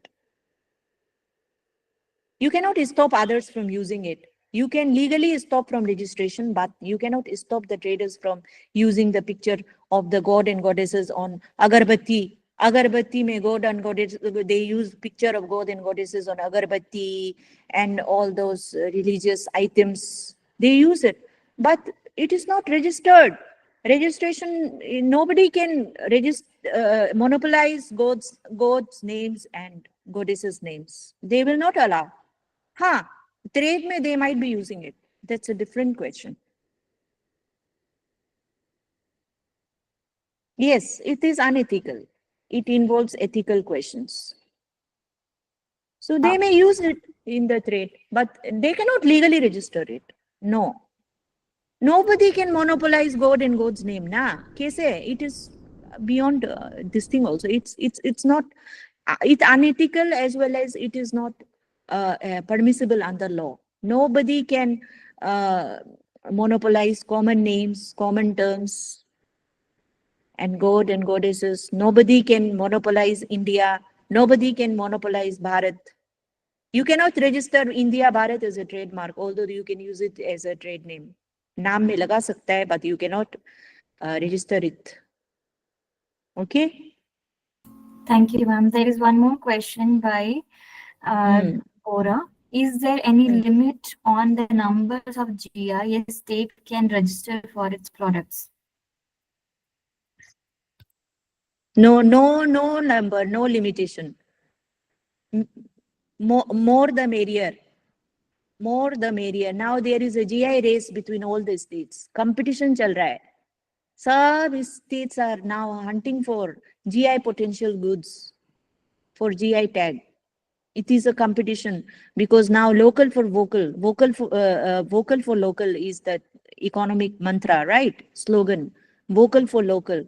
Speaker 2: You cannot stop others from using it. You can legally stop from registration, but you cannot stop the traders from using the picture of the god and goddesses on agarbatti. Agarbatti may god and goddess, they use picture of god and goddesses on agarbatti and all those religious items. They use it, but it is not registered. Registration, nobody can register, monopolize god's names and goddesses' names. They will not allow. Huh, trade mein they might be using it. That's a different question. Yes, it is unethical. It involves ethical questions. So they may use it in the trade, but they cannot legally register it. No. Nobody can monopolize God and God's name. Nah, Kese, it is beyond this thing also. It's not, it's unethical as well as it is not permissible under law. Nobody can monopolize common names, common terms, and god and goddesses. Nobody can monopolize India. Nobody can monopolize Bharat. You cannot register India Bharat as a trademark, although you can use it as a trade name. नाम में लगा सकता है, but you cannot register it. Okay?
Speaker 1: Thank you, ma'am. There is one more question by Ora. Is there any limit on the numbers of GI a state can register for its products?
Speaker 2: No number, no limitation. More the merrier. More the merrier. Now there is a GI race between all the states. Competition chal raha hai. Some states are now hunting for GI potential goods, for GI tag. It is a competition because now local for vocal, vocal for local is the economic mantra, right? Slogan, vocal for local.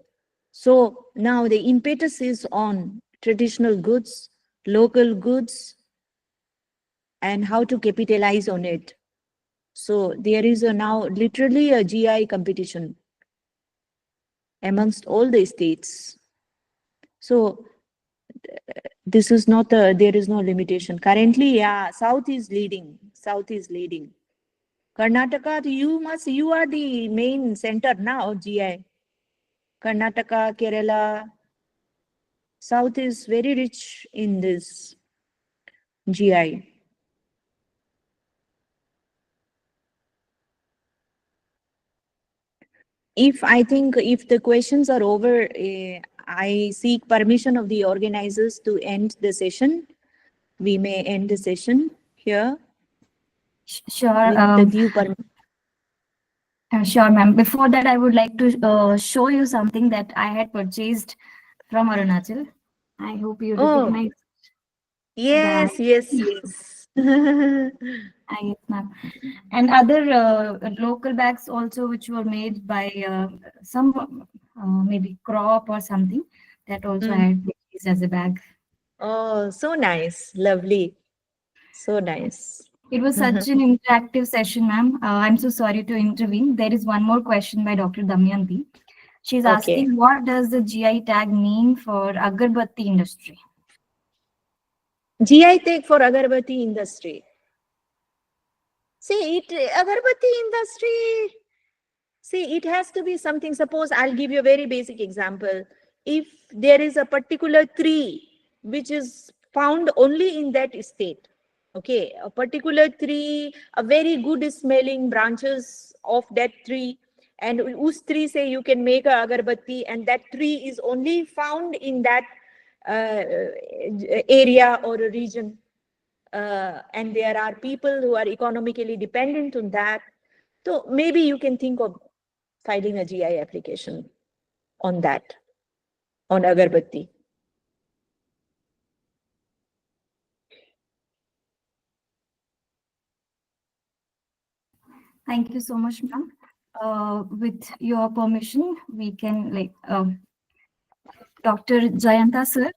Speaker 2: So now the impetus is on traditional goods, local goods, and how to capitalize on it. So there is now literally a GI competition amongst all the states. So this is not there is no limitation. Currently, yeah, South is leading. South is leading. Karnataka, you are the main center now, GI. Karnataka, Kerala, South is very rich in this GI. I think if the questions are over, I seek permission of the organizers to end the session. We may end the session here.
Speaker 1: Sure.
Speaker 2: With the due permission.
Speaker 1: Sure, ma'am. Before that, I would like to show you something that I had purchased from Arunachal. I hope you recognize.
Speaker 2: Yes, yes, yes.
Speaker 1: Yes, ma'am. And other local bags also, which were made by some maybe crop or something, that also I had purchased as a bag.
Speaker 2: Oh, so nice. Lovely. So nice.
Speaker 1: It was such an interactive session, ma'am. I'm so sorry to intervene. There is one more question by Dr. Damayanti. She's asking, what does the GI tag mean for agarbatti industry?
Speaker 2: GI tag for agarbatti industry. See, agarbatti industry, see, it has to be something. Suppose I'll give you a very basic example. If there is a particular tree which is found only in that state, okay, a particular tree, a very good smelling branches of that tree, and us tree say you can make a agarbatti, and that tree is only found in that area or a region, and there are people who are economically dependent on that. So maybe you can think of filing a GI application on that, on agarbatti.
Speaker 1: Thank you so much, ma'am. With your permission, we can Dr. Jayanta sir.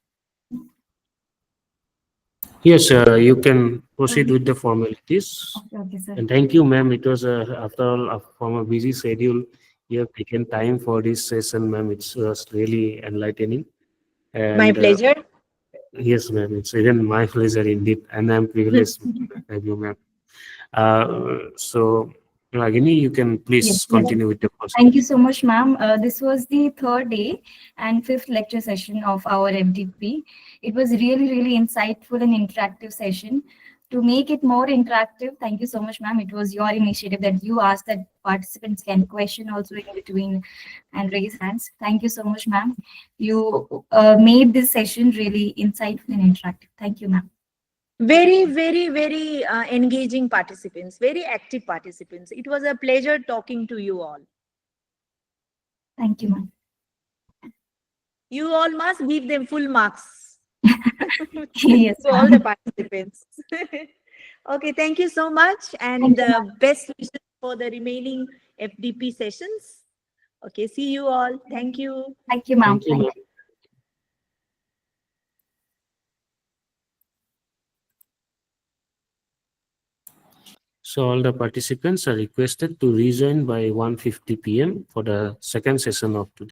Speaker 10: Yes, you can proceed with the formalities.
Speaker 1: Okay, sir.
Speaker 10: And thank you, ma'am. It was, after all, from a busy schedule, you have taken time for this session, ma'am. It was really enlightening. And,
Speaker 2: My pleasure.
Speaker 10: Yes, ma'am. It's even my pleasure indeed. And I'm privileged. Thank you, ma'am. So, Ragini, you can please
Speaker 1: Yes,
Speaker 10: continue with the process.
Speaker 1: Thank you so much, ma'am. This was the third day and fifth lecture session of our MTP. It was really, really insightful and interactive session. To make it more interactive, thank you so much, ma'am. It was your initiative that you asked that participants can question also in between and raise hands. Thank you so much, ma'am. You made this session really insightful and interactive. Thank you, ma'am.
Speaker 2: Very, very, very engaging participants, very active participants. It was a pleasure talking to you all.
Speaker 1: Thank you, ma'am.
Speaker 2: You all must give them full marks.
Speaker 1: Yes,
Speaker 2: to all the participants. Okay, thank you so much, and best wishes for the remaining FDP sessions. Okay, see you all. Thank you.
Speaker 1: Thank you, ma'am.
Speaker 10: Thank you, ma'am. So all the participants are requested to rejoin by 1:50 p.m. for the second session of today.